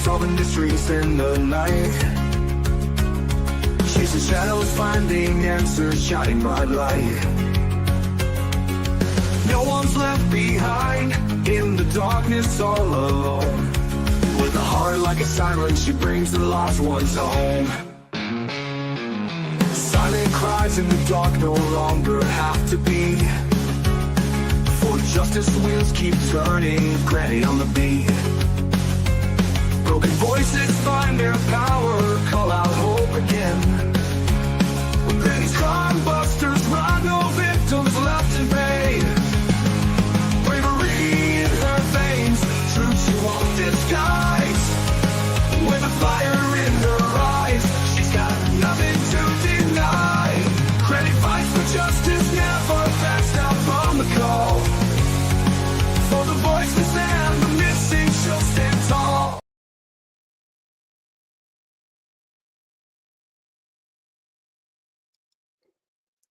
solving mysteries in the night. Chasing shadows, finding answers, shining bright light. No one's left behind in the darkness, all alone. With a heart like a siren, she brings the lost ones home. Silent cries in the dark no longer have to be, for justice wheels keep turning, granny on the beat. Broken voices find their power, call out hope again. When these crime busters run, no victims left in vain. Bravery in her veins, truth she won't disguise. With a fire in her eyes, she's got nothing to deny. Granny fights for justice, never backs down from the call. For the voiceless and the missing, she'll stand tall.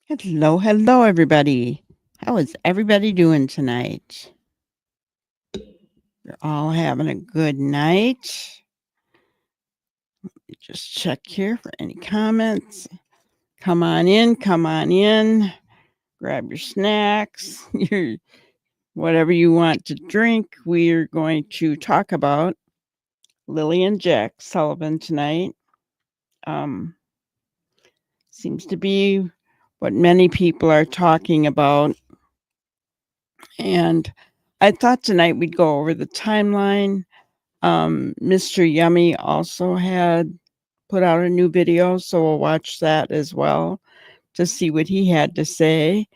Hello, everybody. How is everybody doing tonight? You're all having a good night. Let me just check here for any comments. Come on in. Grab your snacks, whatever you want to drink. We're going to talk about Lily and Jack Sullivan tonight. Seems to be what many people are talking about. And I thought tonight we'd go over the timeline. Mr. Yummy also had put out a new video, so we'll watch that as well to see what he had to say.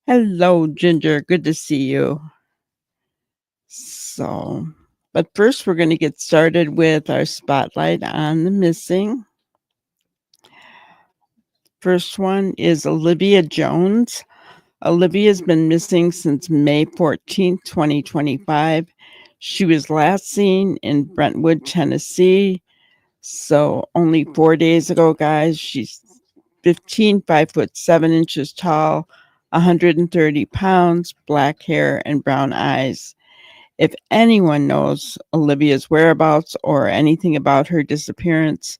Hello, Ginger. Good to see you. So, but first we're going to get started with our spotlight on the missing. First one is Olivia Jones. Olivia's been missing since May 14th, 2025. She was last seen in Brentwood, Tennessee. So only 4 days ago, guys. She's 15, 5'7" tall, 130 pounds, black hair, and brown eyes. If anyone knows Olivia's whereabouts or anything about her disappearance,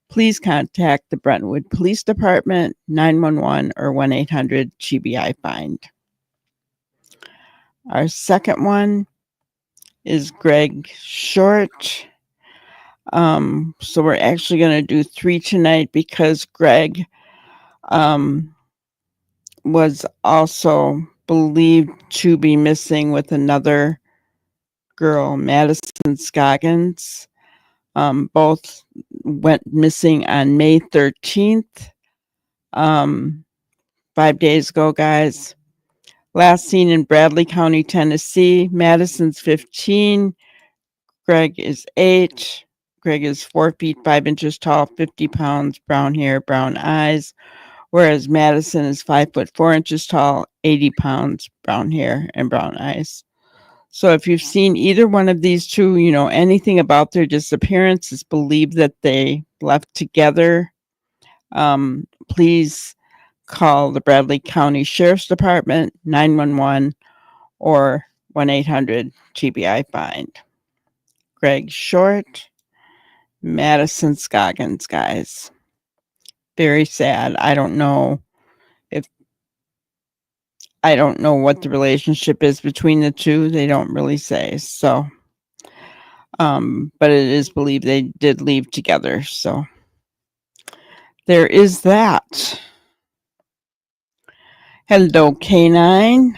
please contact the Brentwood Police Department, 911, or 1-800-GBI-FIND. Our second one is Greg Short. So we're actually going to do 3 tonight because Greg was also believed to be missing with another girl, Madison Scoggins. Both went missing on May 13th. 5 days ago, guys. Last seen in Bradley County, Tennessee. Madison's 15. Greg is 8. Greg is 4 feet 5 inches tall, 50 pounds, brown hair, brown eyes. Whereas Madison is 5 foot 4 inches tall, 80 pounds, brown hair, and brown eyes. So if you've seen either one of these two, anything about their disappearance, it's believed that they left together. Please call the Bradley County Sheriff's Department, 911, or 1-800-GBI-FIND. Greg Short, Madison Scoggins, guys. Very sad. I don't know what the relationship is between the two. They don't really say. So, but it is believed they did leave together. So there is that. Hello, K9.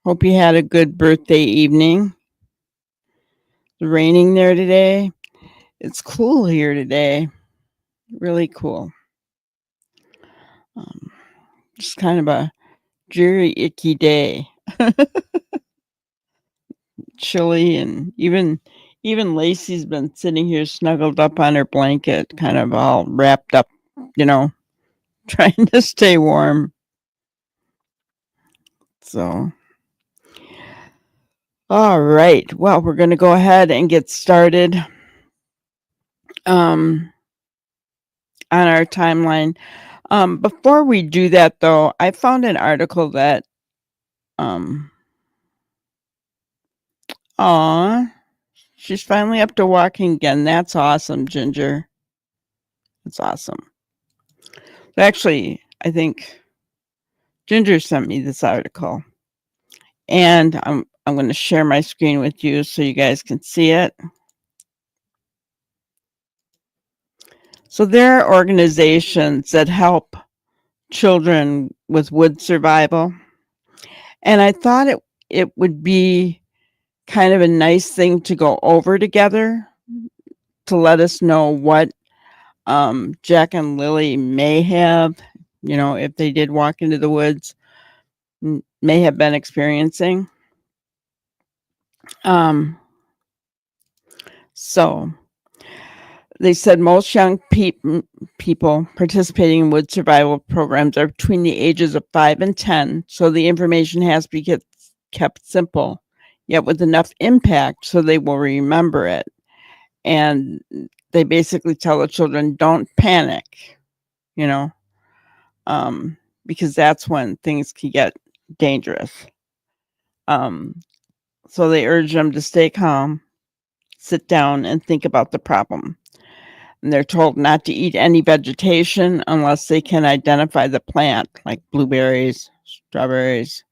Hope you had a good birthday evening. It's raining there today. It's cool here today. Really cool. Just kind of a dreary, icky day. Chilly, and even Lacey's been sitting here snuggled up on her blanket, kind of all wrapped up, trying to stay warm. So, all right. Well, we're going to go ahead and get started on our timeline. Before we do that, though, I found an article that She's finally up to walking again. That's awesome, Ginger. That's awesome. Actually, I think Ginger sent me this article, and I'm going to share my screen with you so you guys can see it. So there are organizations that help children with wood survival, and I thought it would be kind of a nice thing to go over together to let us know what Jack and Lily may have, if they did walk into the woods, may have been experiencing. So they said most young people participating in wood survival programs are between the ages of 5 and 10, so the information has to be kept simple, yet with enough impact so they will remember it. And they basically tell the children, don't panic, because that's when things can get dangerous. So they urge them to stay calm, sit down, and think about the problem. And they're told not to eat any vegetation unless they can identify the plant, like blueberries, strawberries,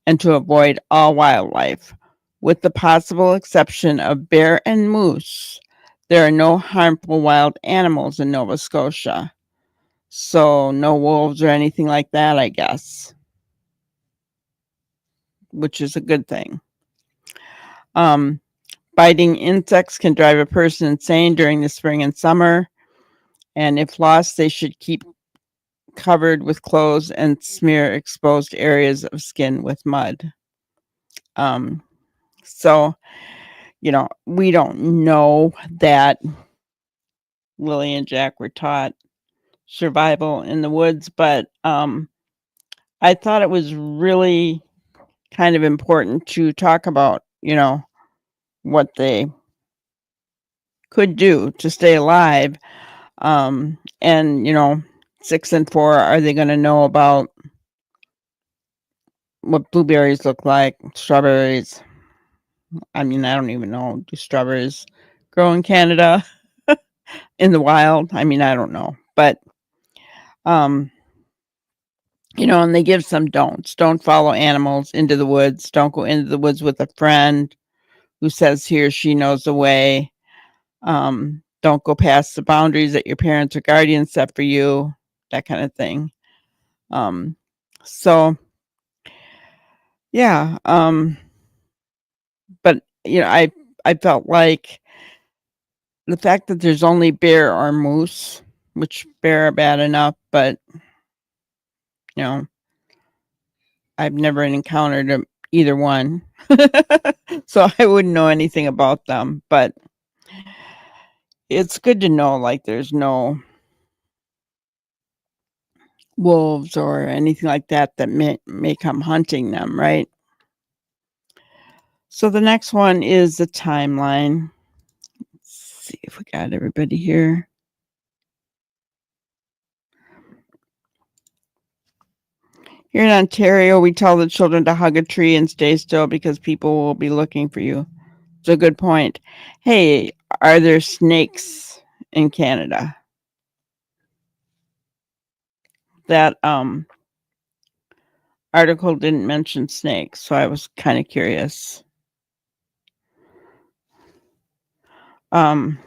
and to avoid all wildlife. With the possible exception of bear and moose, there are no harmful wild animals in Nova Scotia. So no wolves or anything like that, I guess, which is a good thing. Biting insects can drive a person insane during the spring and summer. And if lost, they should keep covered with clothes and smear exposed areas of skin with mud. So, we don't know that Lily and Jack were taught survival in the woods, but I thought it was really kind of important to talk about, what they could do to stay alive. And 6 and 4, are they going to know about what blueberries look like, strawberries? I mean, I don't even know. Do strawberries grow in Canada in the wild? I mean, I don't know. But, and they give some don'ts. Don't follow animals into the woods. Don't go into the woods with a friend who says he or she knows the way. Don't go past the boundaries that your parents or guardians set for you, that kind of thing. So, yeah. But, I felt like the fact that there's only bear or moose, which bear are bad enough, but, I've never encountered either one. So I wouldn't know anything about them, but it's good to know, like, there's no wolves or anything like that may come hunting them, right? So the next one is the timeline. Let's see if we got everybody here. Here in Ontario, we tell the children to hug a tree and stay still because people will be looking for you. It's a good point. Hey, are there snakes in Canada? That article didn't mention snakes, so I was kind of curious. And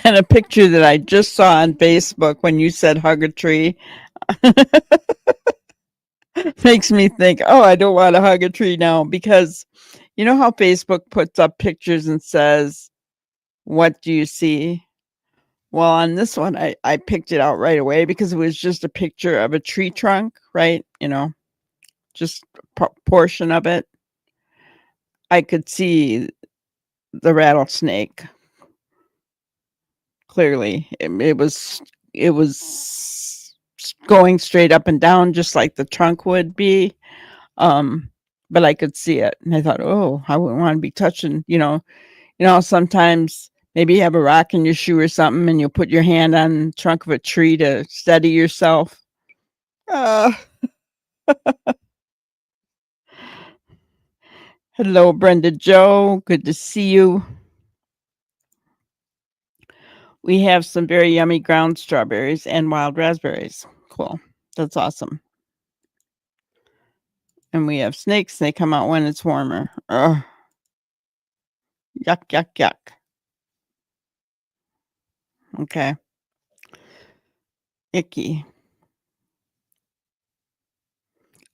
a picture that I just saw on Facebook when you said hug a tree makes me think, oh, I don't want to hug a tree now, because you know how Facebook puts up pictures and says, what do you see? Well, on this one, I picked it out right away because it was just a picture of a tree trunk, right? Just a portion of it. I could see the rattlesnake clearly. It was going straight up and down just like the trunk would be. But I could see it, and I thought, oh, I wouldn't want to be touching, sometimes maybe you have a rock in your shoe or something and you put your hand on the trunk of a tree to steady yourself. Hello, Brenda Joe. Good to see you. We have some very yummy ground strawberries and wild raspberries. Cool. That's awesome. And we have snakes. They come out when it's warmer. Ugh. Yuck, yuck, yuck. Okay. Icky.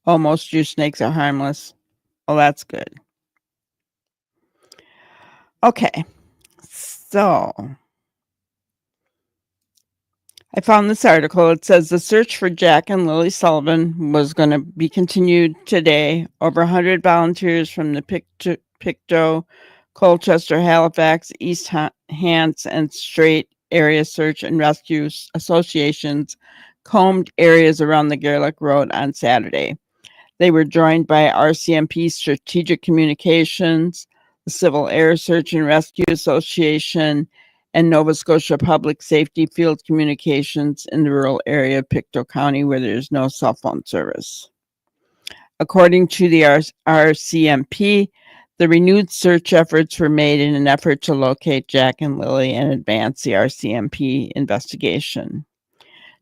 Oh, most juice snakes are harmless. Oh, that's good. Okay. So I found this article. It says the search for Jack and Lily Sullivan was going to be continued today. Over 100 volunteers from the Pictou, Colchester, Halifax, East Hants, and Strait area search and rescue associations combed areas around the Gerlach Road on Saturday. They were joined by RCMP Strategic Communications, the Civil Air Search and Rescue Association, and Nova Scotia Public Safety Field Communications in the rural area of Pictou County where there is no cell phone service. According to the RCMP, the renewed search efforts were made in an effort to locate Jack and Lily and advance the RCMP investigation.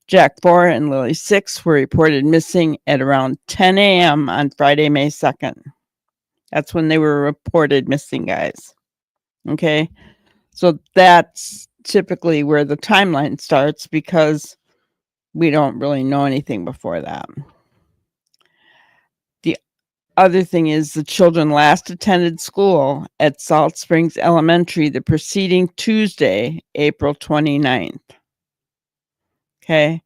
Jack 4 and Lily 6 were reported missing at around 10 a.m. on Friday, May 2nd. That's when they were reported missing, guys. Okay. So that's typically where the timeline starts because we don't really know anything before that. The other thing is the children last attended school at Salt Springs Elementary the preceding Tuesday, April 29th. Okay.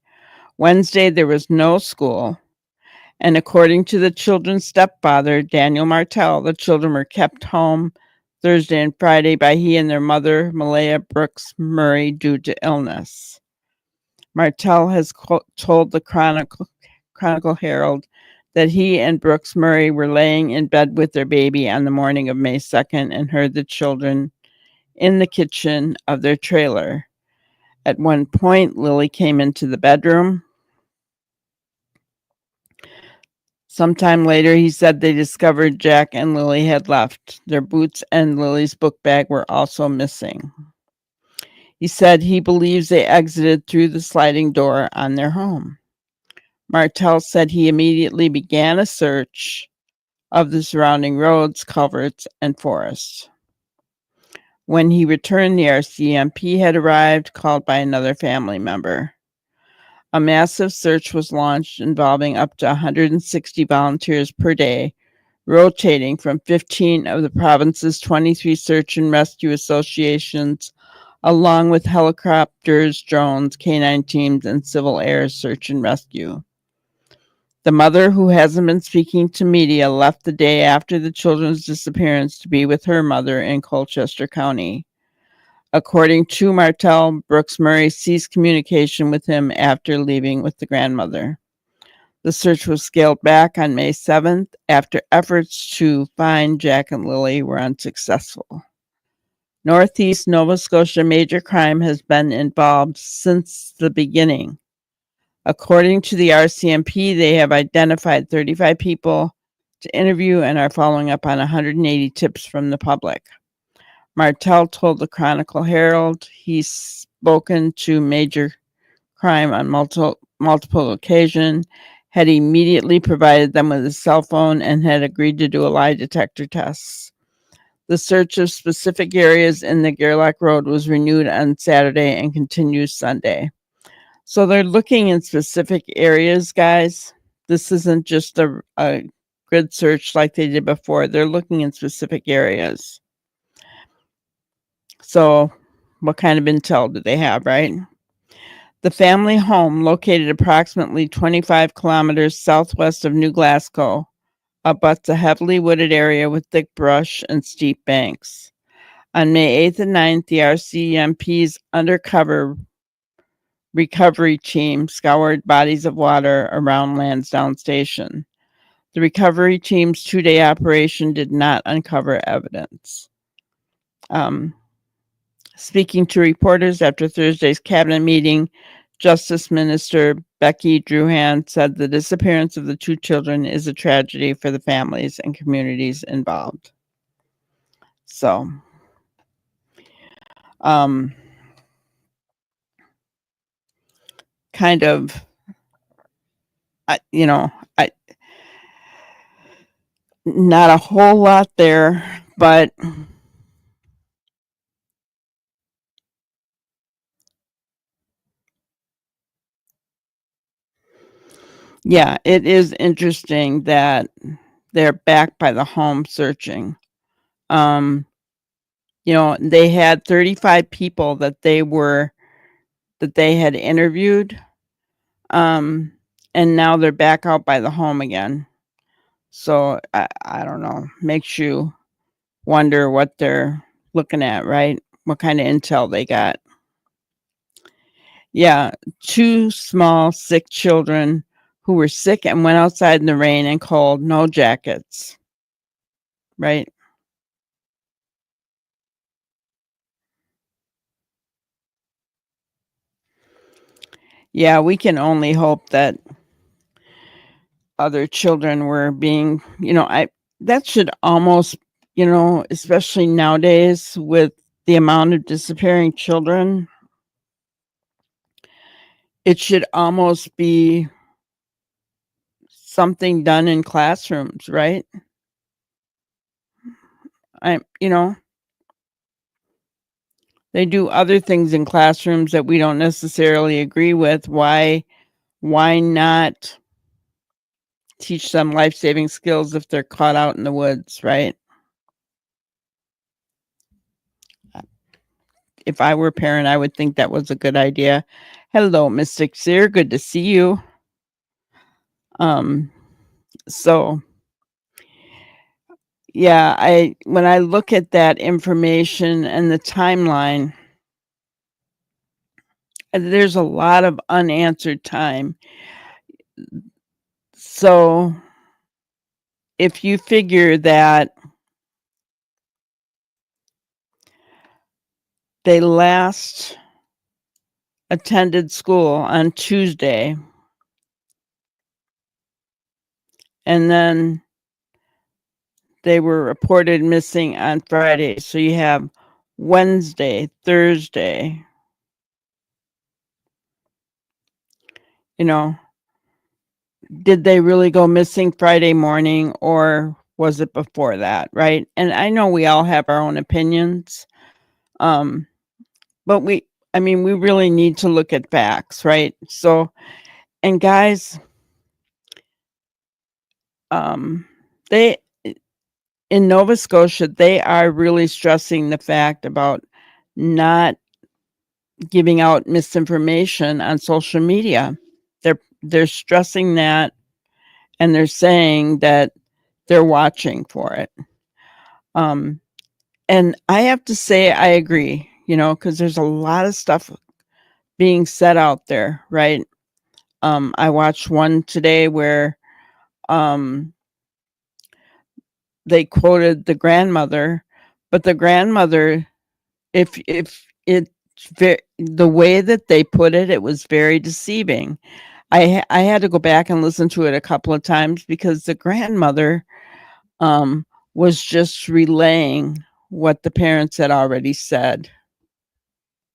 Wednesday, there was no school. And according to the children's stepfather, Daniel Martell, the children were kept home Thursday and Friday by he and their mother, Malaya Brooks Murray, due to illness. Martell has told the Chronicle Herald that he and Brooks Murray were laying in bed with their baby on the morning of May 2nd and heard the children in the kitchen of their trailer. At one point, Lily came into the bedroom. Sometime later, he said they discovered Jack and Lily had left. Their boots and Lily's book bag were also missing. He said he believes they exited through the sliding door on their home. Martell said he immediately began a search of the surrounding roads, culverts, and forests. When he returned, the RCMP had arrived, called by another family member. A massive search was launched involving up to 160 volunteers per day, rotating from 15 of the province's 23 search and rescue associations, along with helicopters, drones, canine teams, and civil air search and rescue. The mother, who hasn't been speaking to media, left the day after the children's disappearance to be with her mother in Colchester County. According to Martell, Brooks Murray ceased communication with him after leaving with the grandmother. The search was scaled back on May 7th after efforts to find Jack and Lily were unsuccessful. Northeast Nova Scotia Major Crime has been involved since the beginning. According to the RCMP, they have identified 35 people to interview and are following up on 180 tips from the public. Martell told the Chronicle Herald he's spoken to Major Crime on multiple occasions, had immediately provided them with a cell phone, and had agreed to do a lie detector test. The search of specific areas in the Gerlach Road was renewed on Saturday and continues Sunday. So they're looking in specific areas, guys. This isn't just a grid search like they did before. They're looking in specific areas. So what kind of intel do they have, right? The family home, located approximately 25 kilometers southwest of New Glasgow, abuts a heavily wooded area with thick brush and steep banks. On May 8th and 9th, the RCMP's undercover recovery team scoured bodies of water around Lansdowne Station. The recovery team's two-day operation did not uncover evidence. Speaking to reporters after Thursday's cabinet meeting, Justice Minister Becky Drouhan said the disappearance of the two children is a tragedy for the families and communities involved. So, um, kind of, you know, I not a whole lot there, but yeah, it is interesting that they're back by the home searching. Um, they had 35 people that they had interviewed. Um, and now they're back out by the home again. So I don't know. Makes you wonder what they're looking at, right? What kind of intel they got. Yeah, 2 small sick children who were sick and went outside in the rain and cold, no jackets, right? Yeah, we can only hope that other children were being, that should almost, especially nowadays with the amount of disappearing children, it should almost be something done in classrooms, right? I you know, they do other things in classrooms that we don't necessarily agree with. Why not teach them life-saving skills if they're caught out in the woods, right? If I were a parent, I would think that was a good idea. Hello, Mystic Seer. Good to see you. Um, so yeah, when I look at that information and the timeline, there's a lot of unanswered time. So if you figure that they last attended school on Tuesday, and then they were reported missing on Friday. So you have Wednesday, Thursday, did they really go missing Friday morning or was it before that, right? And I know we all have our own opinions. But we really need to look at facts, right? So, and guys, they in Nova Scotia, they are really stressing the fact about not giving out misinformation on social media. They're stressing that, and they're saying that they're watching for it. And I have to say I agree, because there's a lot of stuff being said out there, right? I watched one today where they quoted the grandmother, but the grandmother, if it's the way that they put it, it was very deceiving. I had to go back and listen to it a couple of times because the grandmother was just relaying what the parents had already said,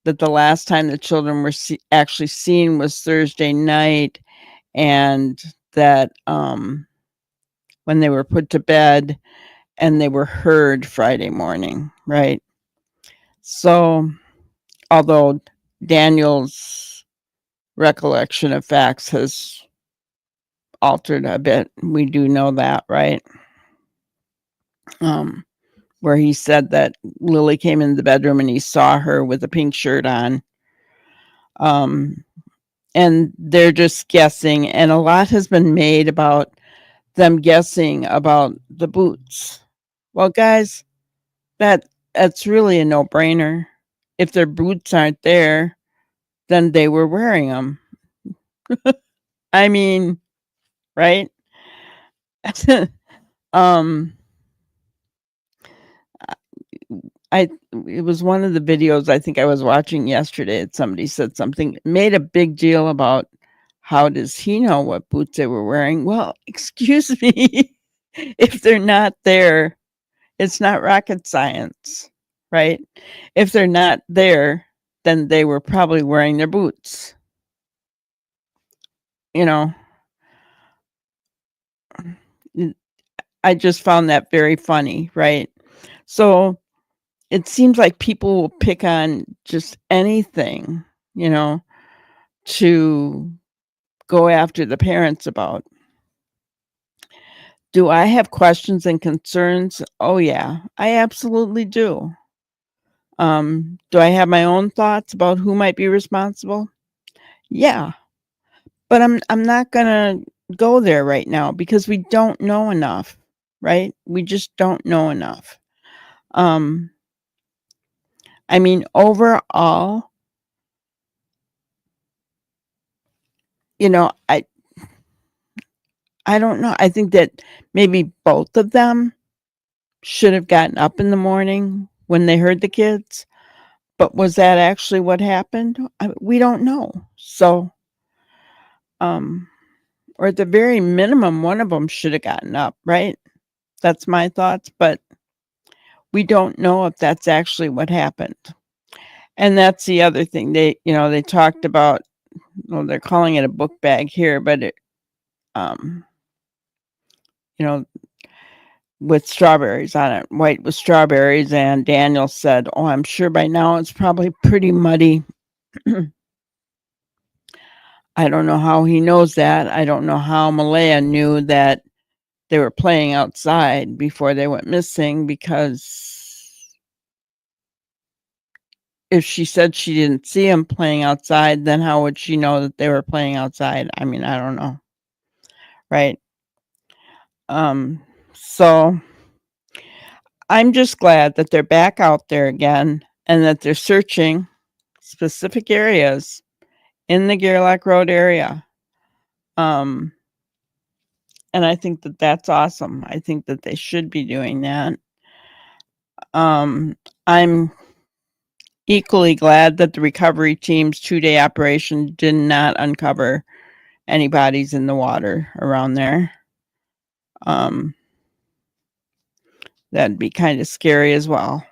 that the last time the children were actually seen was Thursday night, and that when they were put to bed and they were heard Friday morning, right? So, although Daniel's recollection of facts has altered a bit, we do know that, right? Where he said that Lily came in the bedroom and he saw her with a pink shirt on. And they're just guessing, and a lot has been made about them guessing about the boots. Well, guys, that's really a no-brainer. If their boots aren't there, then they were wearing them. I mean, right? um it was one of the videos I think I was watching yesterday, and somebody said something, made a big deal about how does he know what boots they were wearing? Well, excuse me. If they're not there, It's not rocket science, right? If they're not there, then they were probably wearing their boots. You know, I just found that very funny, right? So it seems like people will pick on just anything, to go after the parents about. Do I have questions and concerns? Oh, yeah, I absolutely do. Do I have my own thoughts about who might be responsible? Yeah, but I'm not gonna go there right now because we don't know enough, right? We just don't know enough. Um, I mean, overall, I don't know. I think that maybe both of them should have gotten up in the morning when they heard the kids, but was that actually what happened? We don't know. So, um, or at the very minimum, one of them should have gotten up, right? That's my thoughts, but we don't know if that's actually what happened. And that's the other thing. They talked about, well, they're calling it a book bag here, but um, you know, with strawberries on it, white with strawberries. And Daniel said, "Oh, I'm sure by now it's probably pretty muddy." I don't know how he knows that. I don't know how Malaya knew that they were playing outside before they went missing, because if she said she didn't see them playing outside, then how would she know that they were playing outside? I mean, I don't know. Right. So I'm just glad that they're back out there again and that they're searching specific areas in the Gerlach Road area. And I think that that's awesome. I think that they should be doing that. I'm equally glad that the recovery team's 2-day operation did not uncover any bodies in the water around there. That'd be kind of scary as well.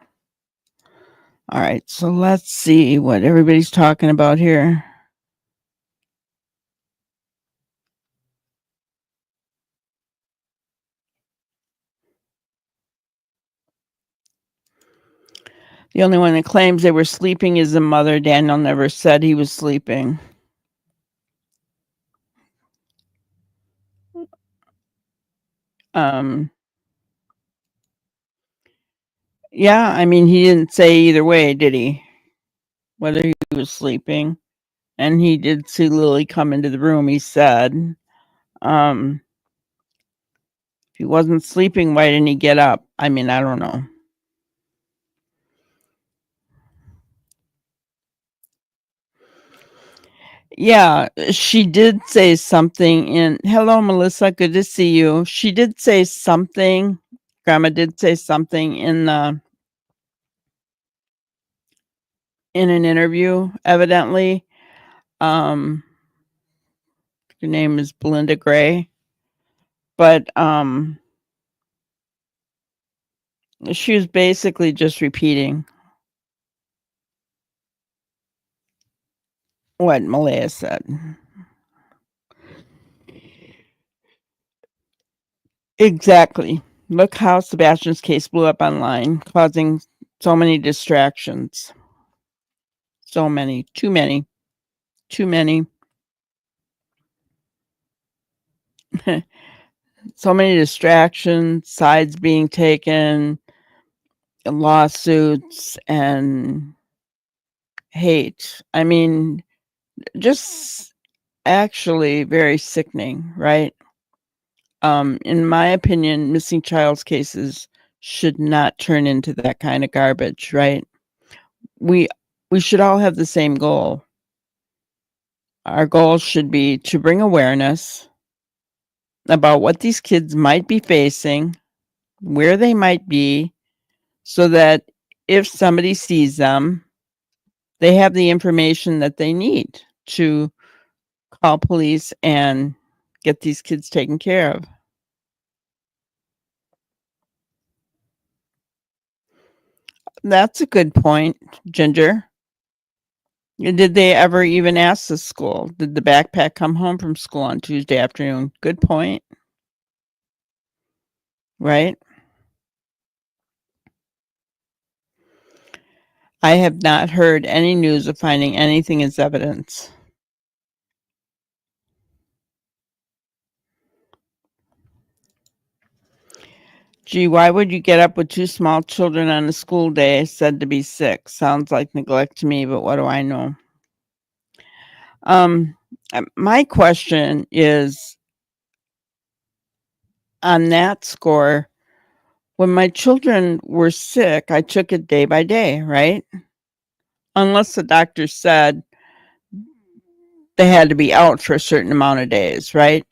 All right, so let's see what everybody's talking about here. The only one that claims they were sleeping is the mother. Daniel never said he was sleeping. Yeah, I mean, he didn't say either way, did he? Whether he was sleeping. And he did see Lily come into the room, he said. If he wasn't sleeping, why didn't he get up? I mean, I don't know. Yeah, she did say something hello, Melissa, good to see you. She did say something, Grandma did say something in an interview, evidently. Her name is Belinda Gray. But she was basically just repeating what Malaya said. Exactly. Look how Sebastian's case blew up online, causing so many distractions. So many. Too many. Too many. So many distractions, sides being taken, lawsuits, and hate. I mean, just actually very sickening, right? In my opinion, missing child's cases should not turn into that kind of garbage, right? We should all have the same goal. Our goal should be to bring awareness about what these kids might be facing, where they might be, so that if somebody sees them, they have the information that they need to call police and get these kids taken care of. That's a good point, Ginger. Did they ever even ask the school? Did the backpack come home from school on Tuesday afternoon? Good point, right? I have not heard any news of finding anything as evidence. Gee, why would you get up with 2 small children on a school day said to be sick? Sounds like neglect to me, but what do I know? My question is on that score, when my children were sick, I took it day by day, right? Unless the doctor said they had to be out for a certain amount of days, right?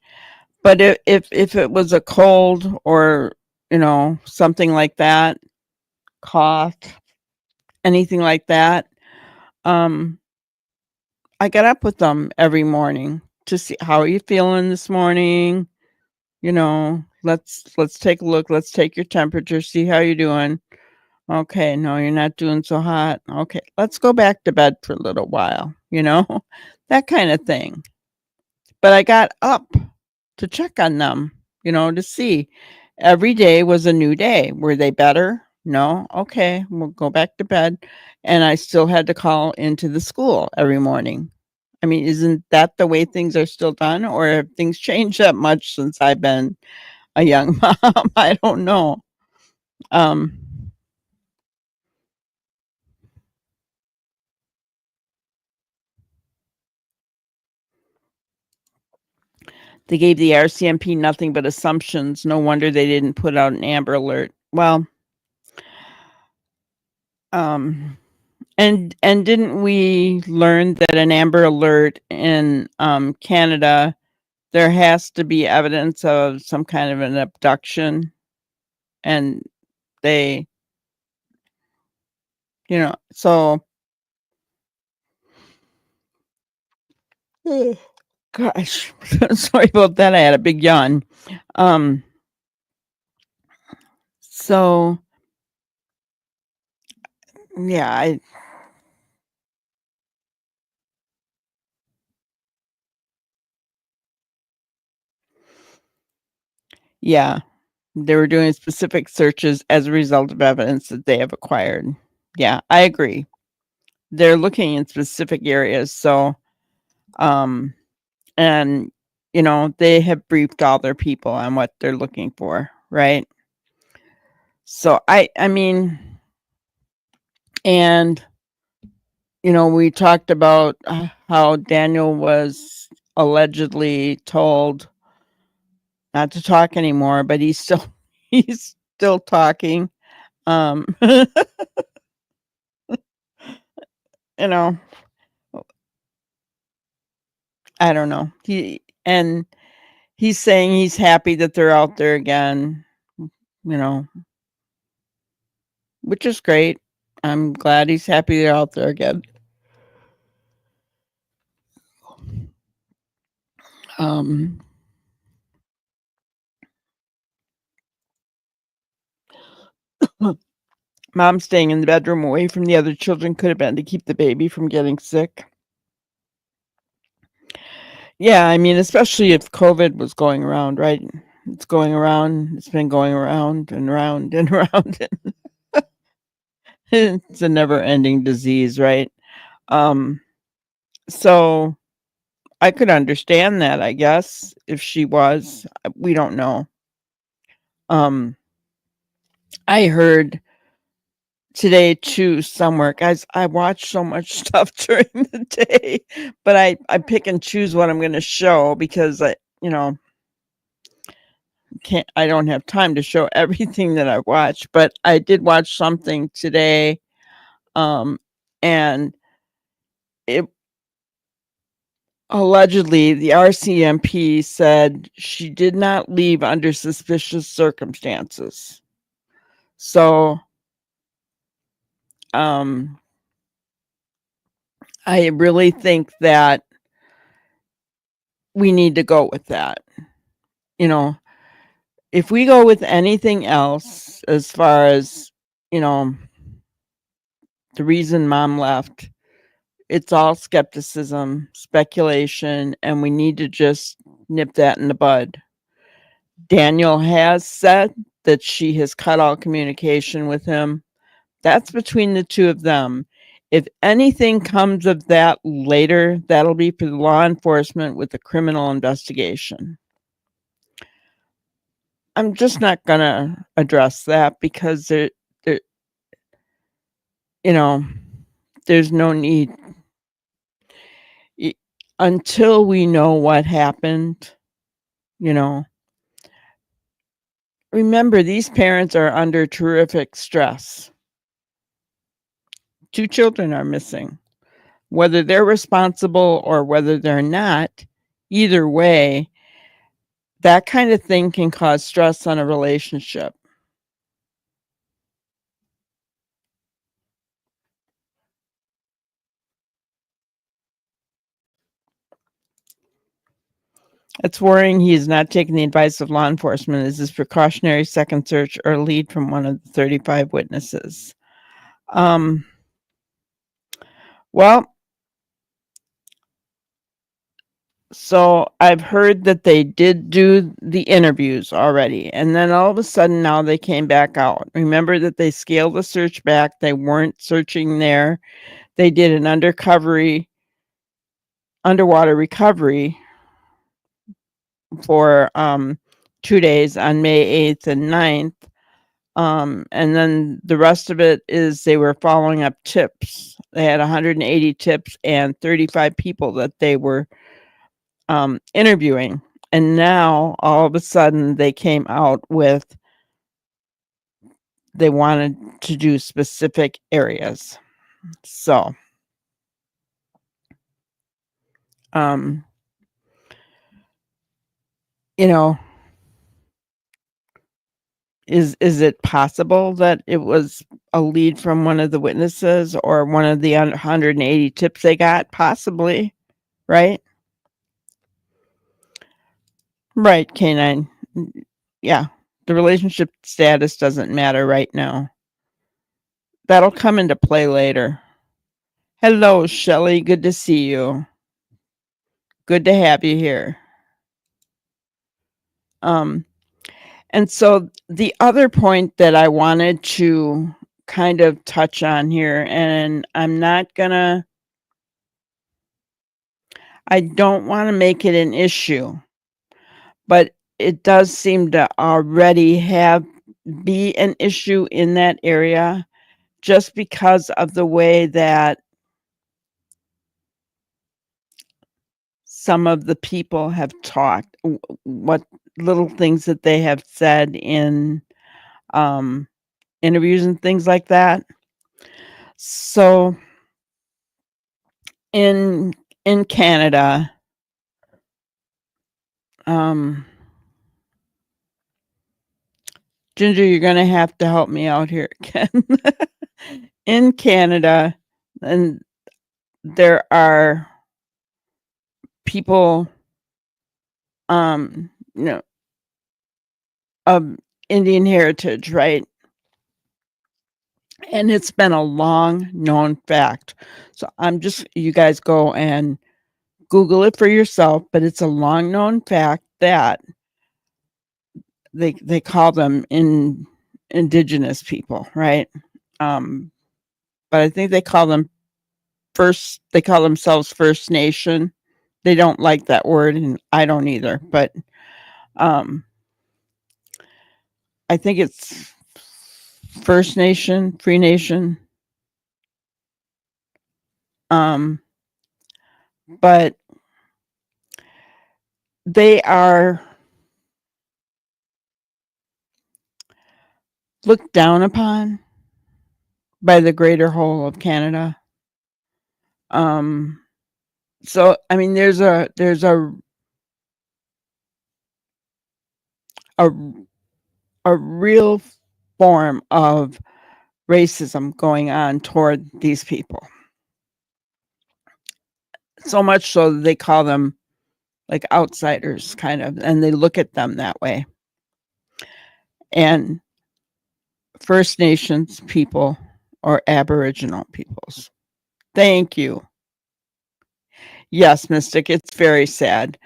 But if it was a cold or, something like that, cough, anything like that, um, I got up with them every morning to see, "How are you feeling this morning?" "Let's take a look. Let's take your temperature, see how you're doing." "Okay, no, you're not doing so hot. Okay, let's go back to bed for a little while," that kind of thing. But I got up to check on them, to see. Every day was a new day. Were they better? No. Okay, we'll go back to bed. And I still had to call into the school every morning. I mean, isn't that the way things are still done? Or have things changed that much since I've been a young mom? I don't know. Um, they gave the RCMP nothing but assumptions. No wonder they didn't put out an Amber Alert. Well, um, and didn't we learn that an Amber Alert in Canada, there has to be evidence of some kind of an abduction, and they, so gosh, sorry about that. I had a big yawn. Um, so yeah, yeah, they were doing specific searches as a result of evidence that they have acquired. Yeah, I agree. They're looking in specific areas. So, um, and they have briefed all their people on what they're looking for, right? So I mean, and we talked about how Daniel was allegedly told not to talk anymore, but he's still he's still talking. um you know I don't know, he's saying he's happy that they're out there again, you know which is great. I'm glad he's happy they're out there again. um Mom staying in the bedroom away from the other children could have been to keep the baby from getting sick. Yeah, I mean, especially if COVID was going around, right? It's going around. It's been going around and around and around. It's a never-ending disease, right? Um, so I could understand that, I guess, if she was. We don't know. Um, I heard today too somewhere, guys. I watch so much stuff during the day, but I pick and choose what I'm going to show because I don't have time to show everything that I watch, but I did watch something today, um, and it allegedly the RCMP said she did not leave under suspicious circumstances. So, um, I really think that we need to go with that. You know, if we go with anything else as far as, you know, the reason mom left. It's all skepticism, speculation, and we need to just nip that in the bud. Daniel has said that she has cut all communication with him. That's between the two of them. If anything comes of that later, that'll be for law enforcement with a criminal investigation. I'm just not going to address that because there, there's no need. Until we know what happened, remember, these parents are under terrific stress. 2 children are missing. Whether they're responsible or whether they're not, either way, that kind of thing can cause stress on a relationship. It's worrying he is not taking the advice of law enforcement as his precautionary second search or lead from one of the 35 witnesses. Well, so I've heard that they did do the interviews already, and then all of a sudden now they came back out. Remember that they scaled the search back. They weren't searching there. They did an underwater recovery for 2 days on May 8th and 9th. And then the rest of it is they were following up tips. They had 180 tips and 35 people that they were interviewing. And now all of a sudden they came out with they wanted to do specific areas. So is it possible that it was a lead from one of the witnesses or one of the 180 tips they got? Possibly, right? Right, K9. Yeah, the relationship status doesn't matter right now. That'll come into play later. Hello, Shelley. Good to see you. Good to have you here. And so the other point that I wanted to kind of touch on here, and I don't want to make it an issue, but it does seem to already be an issue in that area just because of the way that some of the people have talked, what little things that they have said in interviews and things like that. So in Canada, Ginger, you're going to have to help me out here again. In Canada, and there are people, of Indian heritage, right? And it's been a long known fact. So you guys go and Google it for yourself, but it's a long known fact that they call them indigenous people, right? But I think they call themselves First Nation. They don't like that word, and I don't either, but I think it's First Nation, Free Nation. But they are looked down upon by the greater whole of Canada. So I mean, there's a real form of racism going on toward these people. So much so that they call them like outsiders, kind of, and they look at them that way. And First Nations people or Aboriginal peoples. Thank you. Yes, Mystic, it's very sad.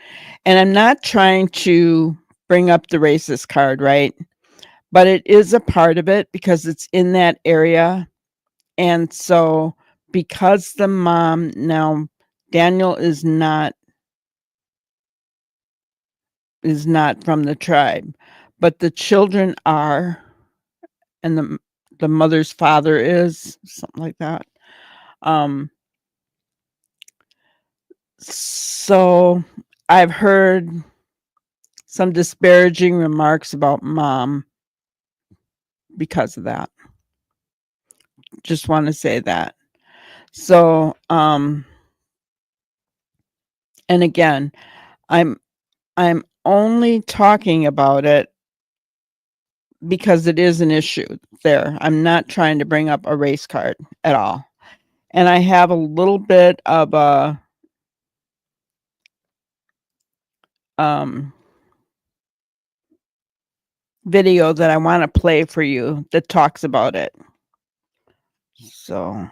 And I'm not trying to bring up the racist card, right? But it is a part of it because it's in that area. And so because the mom now Daniel is not from the tribe, but the children are, and the mother's father is, something like that. So I've heard some disparaging remarks about mom because of that. Just want to say that. So, and again, I'm only talking about it because it is an issue there. I'm not trying to bring up a race card at all. And I have a little bit of a video that I want to play for you that talks about it. So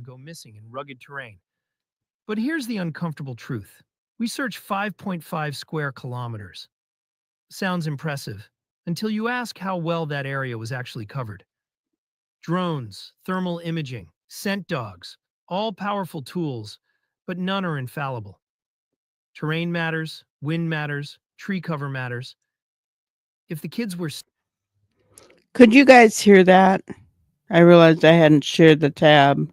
go missing in rugged terrain. But here's the uncomfortable truth. We searched 5.5 square kilometers. Sounds impressive, until you ask how well that area was actually covered. Drones, thermal imaging, scent dogs, all powerful tools, but none are infallible. Terrain matters, wind matters, tree cover matters. If the kids were could you guys hear that? I realized I hadn't shared the tab.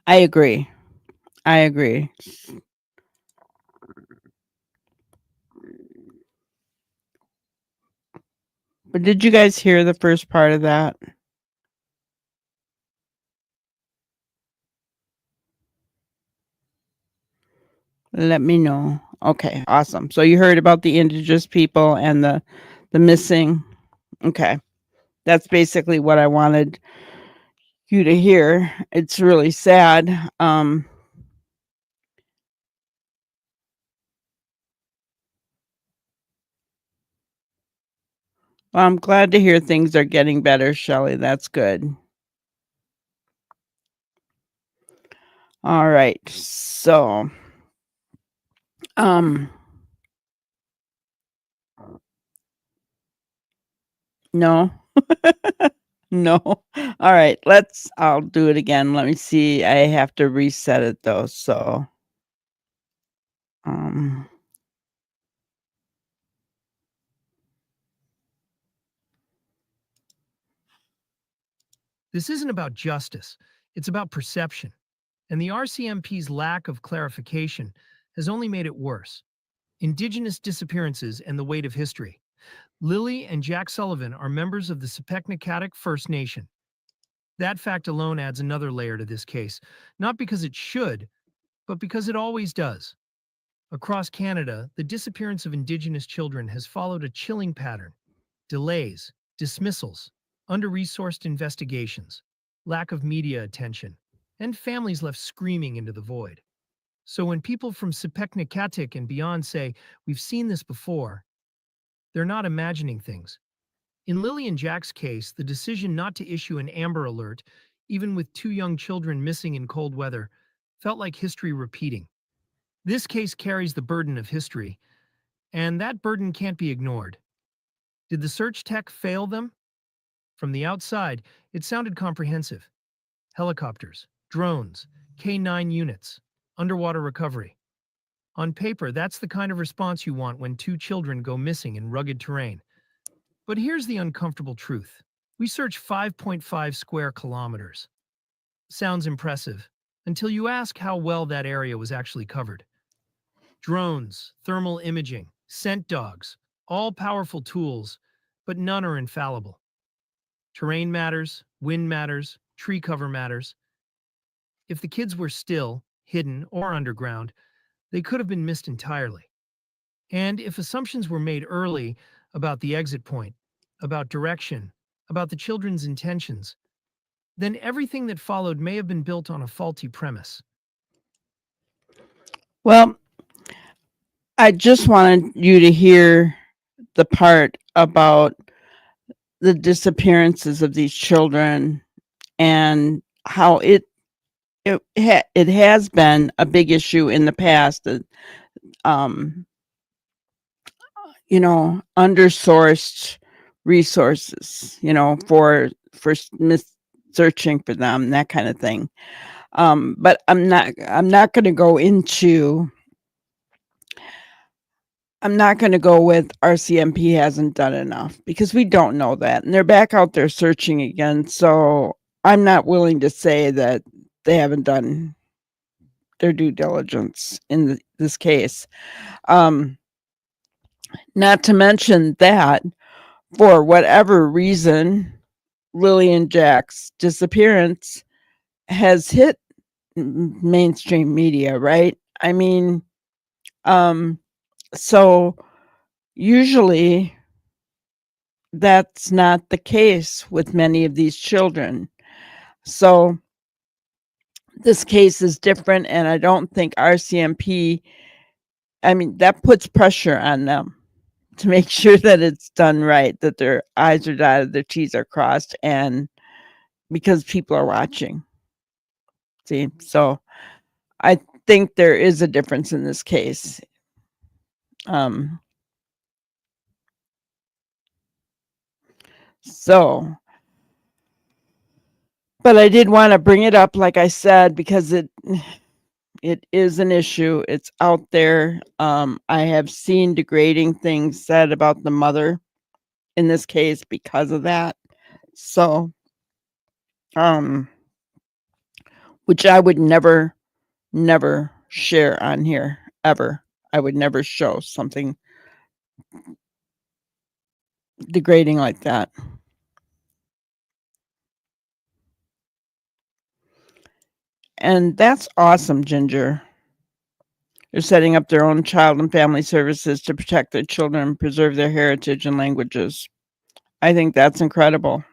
I agree. I agree. But did you guys hear the first part of that? Let me know. Okay, awesome. So you heard about the indigenous people and the missing. Okay. That's basically what I wanted you to hear. It's really sad. Well, I'm glad to hear things are getting better, Shelley. That's good. All right. So, no. No. All right. I'll do it again. Let me see. I have to reset it though. So, um, This isn't about justice, it's about perception. And the RCMP's lack of clarification has only made it worse. Indigenous disappearances and the weight of history. Lily and Jack Sullivan are members of the Sepeknekatik First Nation. That fact alone adds another layer to this case, not because it should, but because it always does. Across Canada, the disappearance of Indigenous children has followed a chilling pattern: delays, dismissals, under-resourced investigations, lack of media attention, and families left screaming into the void. So when people from Sepeknekatik and beyond say, "We've seen this before," they're not imagining things. In Lily and Jack's case, the decision not to issue an Amber Alert, even with two young children missing in cold weather, Felt like history repeating. This case carries the burden of history, and that burden can't be ignored. Did the search tech fail them? From the outside, it sounded comprehensive. Helicopters, drones, K9 units, underwater recovery. On paper, that's the kind of response you want when two children go missing in rugged terrain. But here's the uncomfortable truth. We searched 5.5 square kilometers. Sounds impressive, until you ask how well that area was actually covered. Drones, thermal imaging, scent dogs, all powerful tools, but none are infallible. Terrain matters, wind matters, tree cover matters. If the kids were still, hidden, or underground, they could have been missed entirely. And if assumptions were made early about the exit point, about direction, about the children's intentions, then everything that followed may have been built on a faulty premise. Well, I just wanted you to hear the part about the disappearances of these children and how it has been a big issue in the past. Um, undersourced resources, for searching for them, that kind of thing. But I'm not going to go into. I'm not going to go with RCMP hasn't done enough, because we don't know that, and they're back out there searching again. So I'm not willing to say that they haven't done their due diligence in this case. Not to mention that, for whatever reason, Lily and Jack's disappearance has hit mainstream media, right? I mean, so usually that's not the case with many of these children. So this case is different, and I don't think RCMP, that puts pressure on them to make sure that it's done right, that their I's are dotted, their T's are crossed, and because people are watching. See, so I think there is a difference in this case. But I did want to bring it up, like I said, because it is an issue. It's out there. I have seen degrading things said about the mother in this case because of that. So, which I would never share on here, ever. I would never show something degrading like that. And that's awesome, Ginger. They're setting up their own child and family services to protect their children and preserve their heritage and languages. I think that's incredible.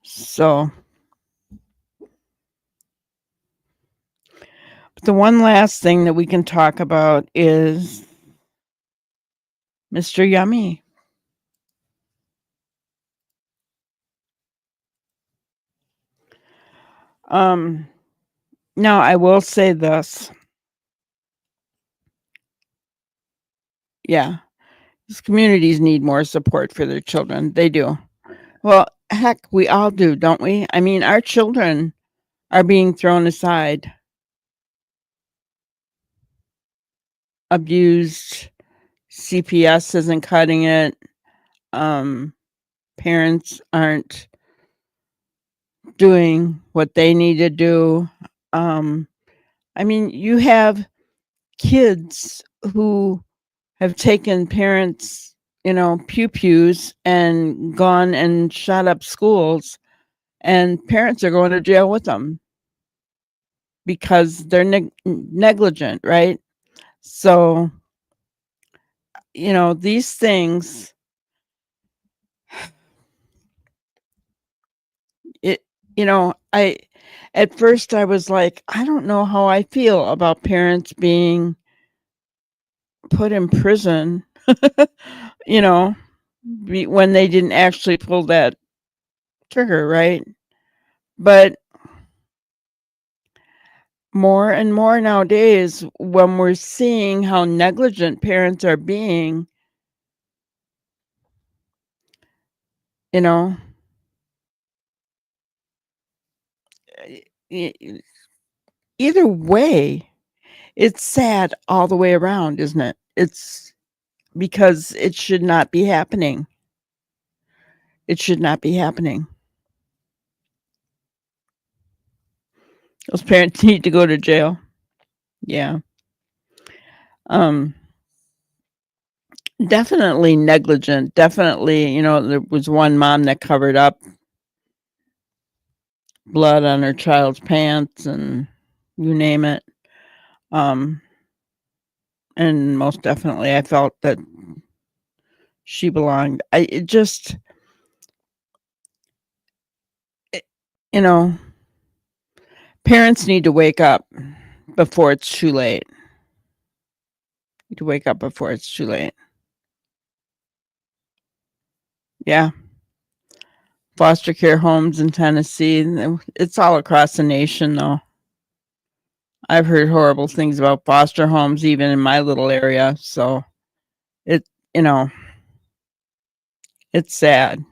So, the one last thing that we can talk about is Mr. Yummy. Now I will say this. Yeah, these communities need more support for their children. They do. Well, heck, we all do, don't we? I mean, our children are being thrown aside, abused. CPS isn't cutting it. Parents aren't doing what they need to do. I mean, you have kids who have taken parents, pew-pews and gone and shot up schools, and parents are going to jail with them because they're negligent, right? So, these things, at first I was like, I don't know how I feel about parents being put in prison, when they didn't actually pull that trigger, right? But more and more nowadays, when we're seeing how negligent parents are being, you know, either way, it's sad all the way around, isn't it? It's because it should not be happening. It should not be happening. Those parents need to go to jail. Yeah. Definitely negligent. Definitely, there was one mom that covered up blood on her child's pants and you name it. And most definitely I felt that she belonged. Parents need to wake up before it's too late. Need to wake up before it's too late. Yeah. Foster care homes in Tennessee. It's all across the nation, though. I've heard horrible things about foster homes, even in my little area. So it's sad.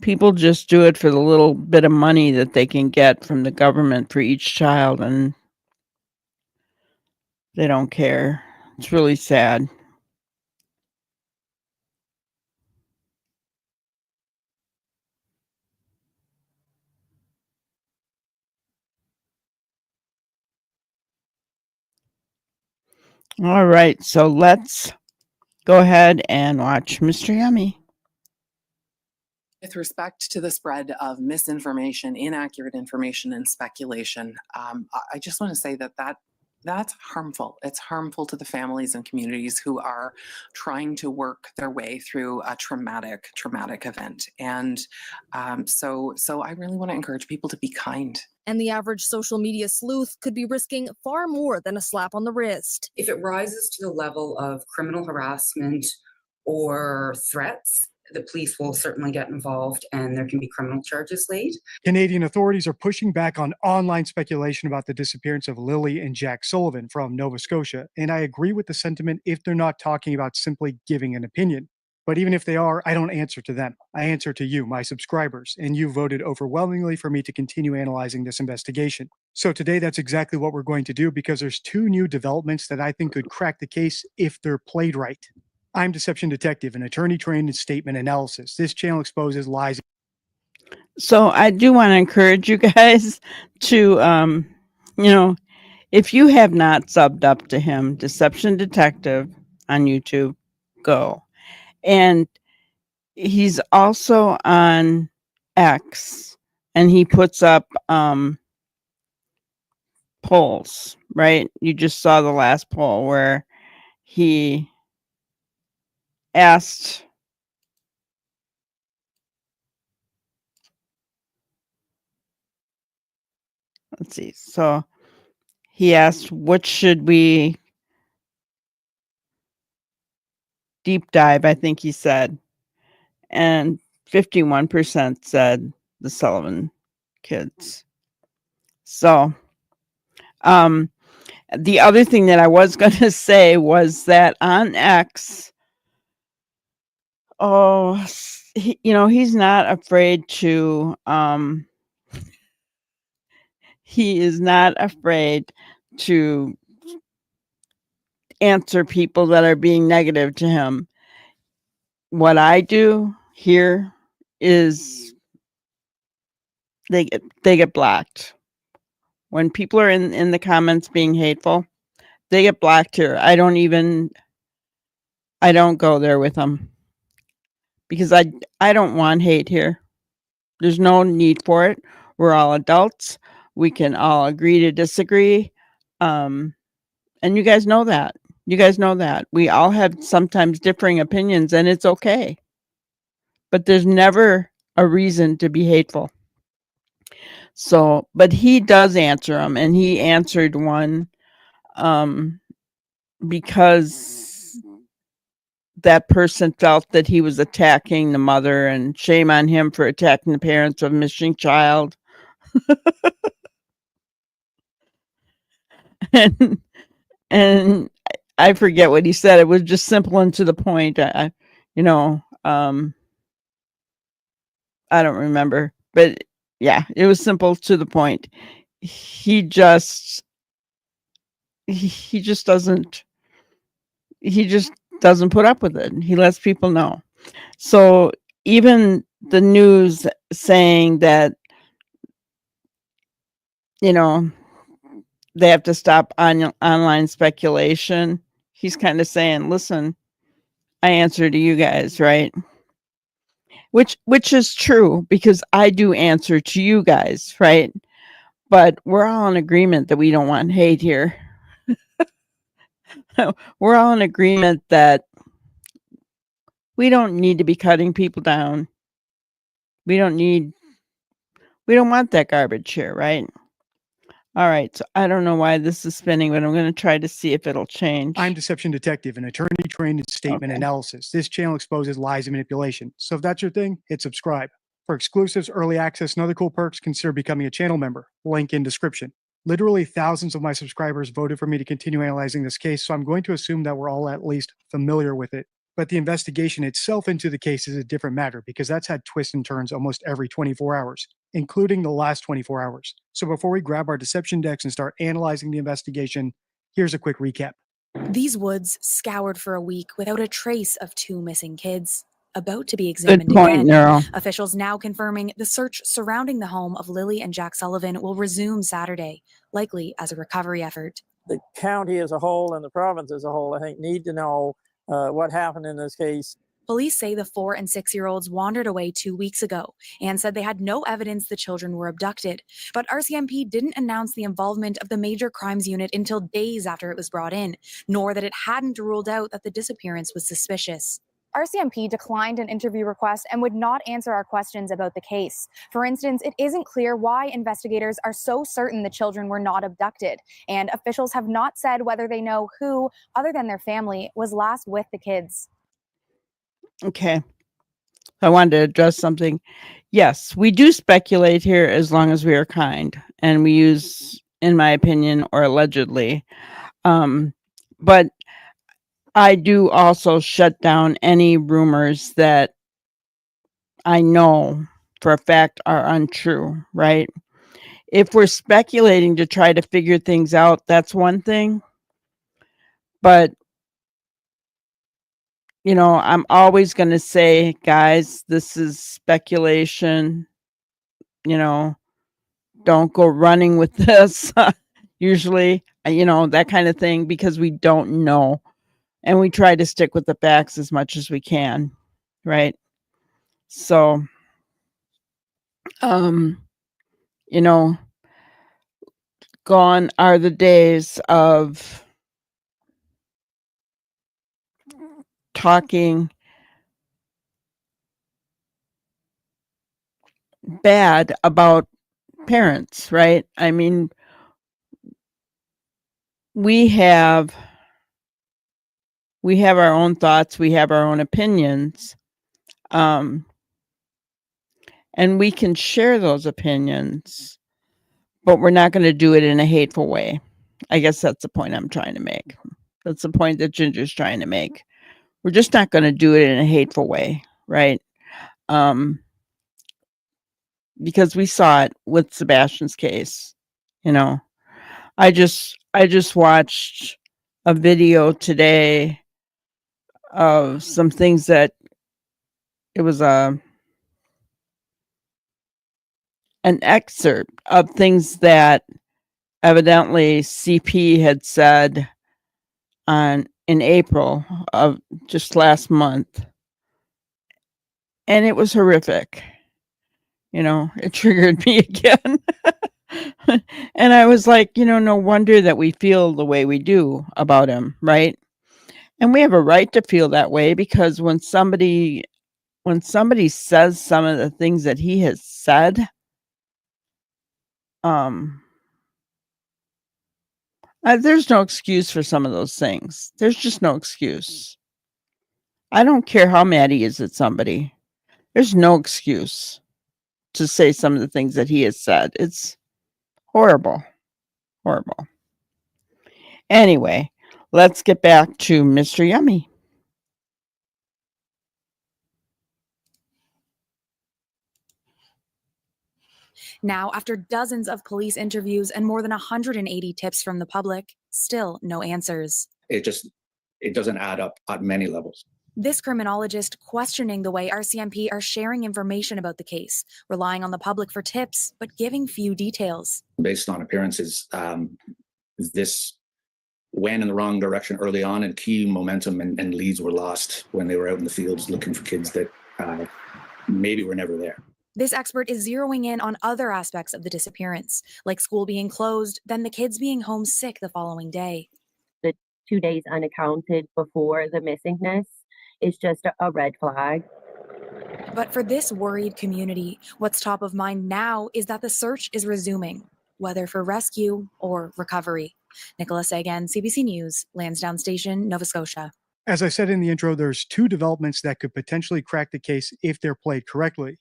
People just do it for the little bit of money that they can get from the government for each child, and they don't care. It's really sad. All right, so let's go ahead and watch Mr. Yummy. With respect to the spread of misinformation, inaccurate information, and speculation, I just want to say that's harmful. It's harmful to the families and communities who are trying to work their way through a traumatic event. And so I really want to encourage people to be kind. And the average social media sleuth could be risking far more than a slap on the wrist. If it rises to the level of criminal harassment or threats, the police will certainly get involved and there can be criminal charges laid. Canadian authorities are pushing back on online speculation about the disappearance of Lily and Jack Sullivan from Nova Scotia. And I agree with the sentiment if they're not talking about simply giving an opinion. But even if they are, I don't answer to them. I answer to you, my subscribers, and you voted overwhelmingly for me to continue analyzing this investigation. So today, that's exactly what we're going to do because there's two new developments that I think could crack the case if they're played right. I'm Deception Detective, an attorney trained in statement analysis. This channel exposes lies. So I do want to encourage you guys to, if you have not subbed up to him, Deception Detective on YouTube, go. And he's also on X, and he puts up polls, right? You just saw the last poll where he asked let's see. So he asked, what should we deep dive? I think he said, and 51% said the Sullivan kids. So, the other thing that I was going to say was that on X, he's not afraid to, he is not afraid to answer people that are being negative to him. What I do here is they get blocked. When people are in the comments being hateful, they get blocked here. I don't go there with them because I don't want hate here. There's no need for it. We're all adults. We can all agree to disagree. And you guys know that. We all have sometimes differing opinions, and it's okay. But there's never a reason to be hateful. So, but he does answer them, and he answered one because that person felt that he was attacking the mother, and shame on him for attacking the parents of a missing child. and and I forget what he said. It was just simple and to the point. You know, I don't remember, but yeah, it was simple to the point. He just he just doesn't put up with it. He lets people know. So even the news saying that, you know, they have to stop online speculation, he's kind of saying, listen, I answer to you guys, right? Which is true, because I do answer to you guys, right? But we're all in agreement that we don't want hate here. We're all in agreement that we don't need to be cutting people down. We don't want that garbage here, right? All right, so I don't know why this is spinning, but I'm going to try to see if it'll change. I'm Deception Detective, an attorney trained in statement analysis. This channel exposes lies and manipulation. So if that's your thing, hit subscribe. For exclusives, early access, and other cool perks, consider becoming a channel member. Link in description. Literally thousands of my subscribers voted for me to continue analyzing this case, so I'm going to assume that we're all at least familiar with it. But the investigation itself into the case is a different matter, because that's had twists and turns almost every 24 hours, including the last 24 hours. So before we grab our deception decks and start analyzing the investigation, here's a quick recap. These woods scoured for a week without a trace of 2 missing kids. About to be examined Good point, again. Nero. Officials now confirming the search surrounding the home of Lily and Jack Sullivan will resume Saturday, likely as a recovery effort. The county as a whole and the province as a whole, I think, need to know what happened in this case. Police say the 4- and 6-year-olds wandered away 2 weeks ago and said they had no evidence the children were abducted. But RCMP didn't announce the involvement of the Major Crimes Unit until days after it was brought in, nor that it hadn't ruled out that the disappearance was suspicious. RCMP declined an interview request and would not answer our questions about the case. For instance, it isn't clear why investigators are so certain the children were not abducted, and officials have not said whether they know who, other than their family, was last with the kids. Okay. I wanted to address something. Yes, we do speculate here as long as we are kind, and we use, in my opinion, or allegedly. But I do also shut down any rumors that I know for a fact are untrue, right? If we're speculating to try to figure things out, that's one thing. But, you know, I'm always going to say, guys, this is speculation. You know, don't go running with this. Usually, you know, that kind of thing, because we don't know. And we try to stick with the facts as much as we can, right? So, you know, gone are the days of talking bad about parents, right? I mean, we have our own thoughts, we have our own opinions, and we can share those opinions, but we're not going to do it in a hateful way. I guess that's the point I'm trying to make. That's the point that Ginger's trying to make. We're just not going to do it in a hateful way, right? Because we saw it with Sebastian's case. You know, I just watched a video today of some things that it was an excerpt of things that evidently CP had said in April of just last month, and it was horrific. You know, it triggered me again. And I was like, you know, no wonder that we feel the way we do about him, right? And we have a right to feel that way, because when somebody says some of the things that he has said, there's no excuse for some of those things. There's just no excuse. I don't care how mad he is at somebody. There's no excuse to say some of the things that he has said. It's horrible. Horrible. Anyway, let's get back to Mr. Yummy. Now, after dozens of police interviews and more than 180 tips from the public, still no answers. It doesn't add up at many levels. This criminologist questioning the way RCMP are sharing information about the case, relying on the public for tips, but giving few details. Based on appearances, this went in the wrong direction early on, and key momentum and leads were lost when they were out in the fields looking for kids that maybe were never there. This expert is zeroing in on other aspects of the disappearance, like school being closed, then the kids being homesick the following day. The 2 days unaccounted before the missingness is just a red flag. But for this worried community, what's top of mind now is that the search is resuming, whether for rescue or recovery. Nicola Sagan, CBC News, Lansdowne Station, Nova Scotia. As I said in the intro, there's 2 developments that could potentially crack the case if they're played correctly.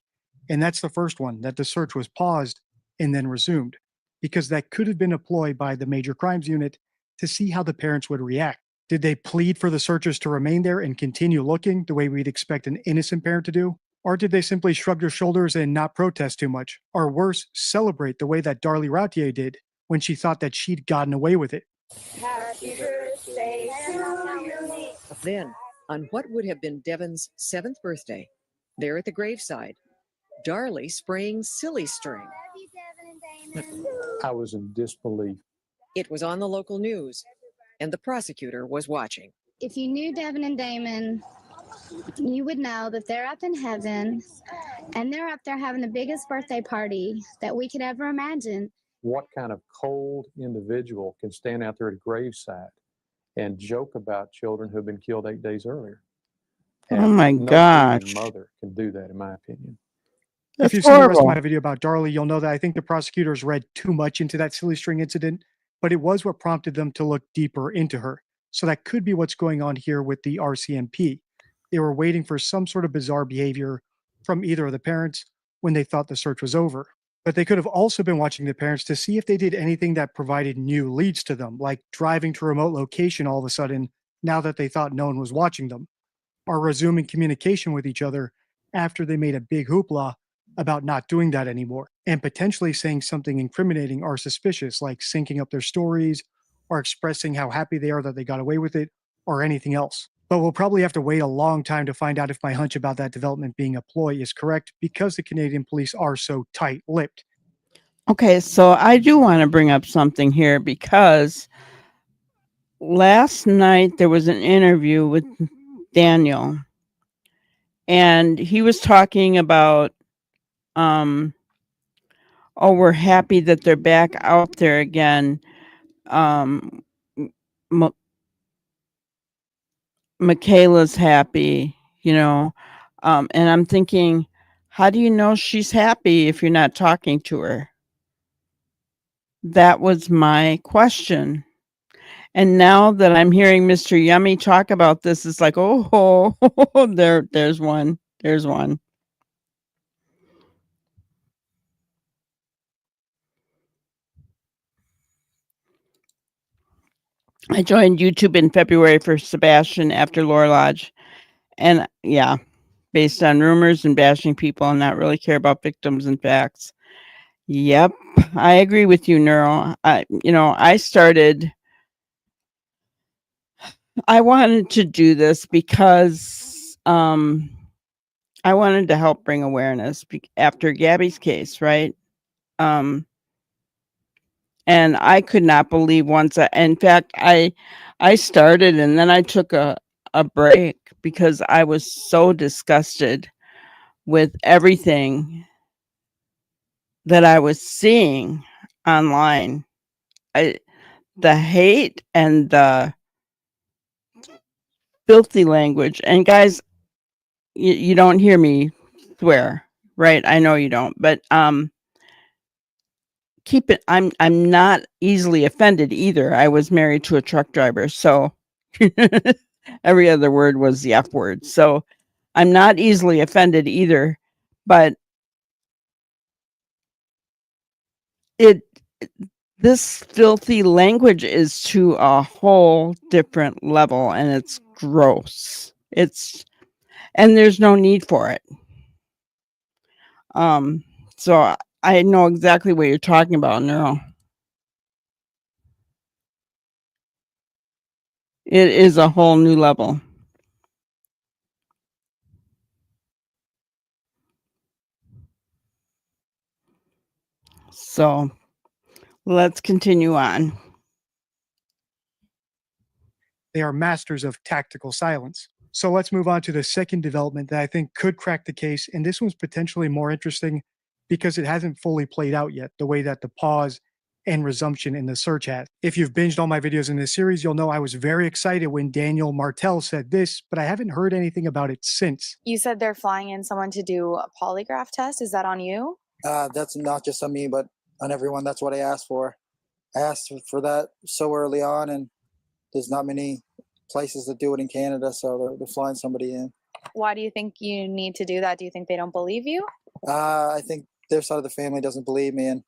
And that's the first one, that the search was paused and then resumed, because that could have been a ploy by the Major Crimes Unit to see how the parents would react. Did they plead for the searchers to remain there and continue looking the way we'd expect an innocent parent to do? Or did they simply shrug their shoulders and not protest too much? Or worse, celebrate the way that Darlie Routier did when she thought that she'd gotten away with it? Happy birthday to you. Then, on what would have been Devon's 7th birthday, there at the graveside, Darlie spraying silly string. I was in disbelief. It was on the local news, and the prosecutor was watching. If you knew Devon and Damon, you would know that they're up in heaven, and they're up there having the biggest birthday party that we could ever imagine. What kind of cold individual can stand out there at a graveside and joke about children who have been killed 8 days earlier? And oh my no gosh. human mother can do that, in my opinion. If you've seen the rest of my video about Darlie, you'll know that I think the prosecutors read too much into that silly string incident, but it was what prompted them to look deeper into her. So that could be what's going on here with the RCMP. They were waiting for some sort of bizarre behavior from either of the parents when they thought the search was over. But they could have also been watching the parents to see if they did anything that provided new leads to them, like driving to a remote location all of a sudden now that they thought no one was watching them, or resuming communication with each other after they made a big hoopla about not doing that anymore, and potentially saying something incriminating or suspicious, like syncing up their stories or expressing how happy they are that they got away with it, or anything else. But we'll probably have to wait a long time to find out if my hunch about that development being a ploy is correct, because the Canadian police are so tight-lipped. Okay, so I do want to bring up something here, because last night there was an interview with Daniel, and he was talking about we're happy that they're back out there again. Michaela's happy, and I'm thinking, how do you know she's happy if you're not talking to her? That was my question. And now that I'm hearing Mr. Yummy talk about this, it's like, oh, there's one. There's one. I joined YouTube in February for Sebastian after Laura Lodge. And yeah, based on rumors and bashing people and not really care about victims and facts. Yep, I agree with you, Neuro. I wanted to do this because I wanted to help bring awareness after Gabby's case, right? And I could not believe in fact, I started and then I took a break because I was so disgusted with everything that I was seeing online. The hate and the filthy language. And guys, you don't hear me swear, right? I know you don't, but keep it. I'm not easily offended either. I was married to a truck driver, so Every other word was the F word. So I'm not easily offended either, but this filthy language is to a whole different level, and it's gross. And there's no need for it. So I know exactly what you're talking about, Neuro. It is a whole new level. So let's continue on. They are masters of tactical silence. So let's move on to the second development that I think could crack the case. And this one's potentially more interesting because it hasn't fully played out yet, the way that the pause and resumption in the search has. If you've binged all my videos in this series, you'll know I was very excited when Daniel Martel said this, but I haven't heard anything about it since. You said they're flying in someone to do a polygraph test. Is that on you? That's not just on me, but on everyone. That's what I asked for. I asked for that so early on, and there's not many places that do it in Canada, so they're flying somebody in. Why do you think you need to do that? Do you think they don't believe you? I think their side of the family doesn't believe me, and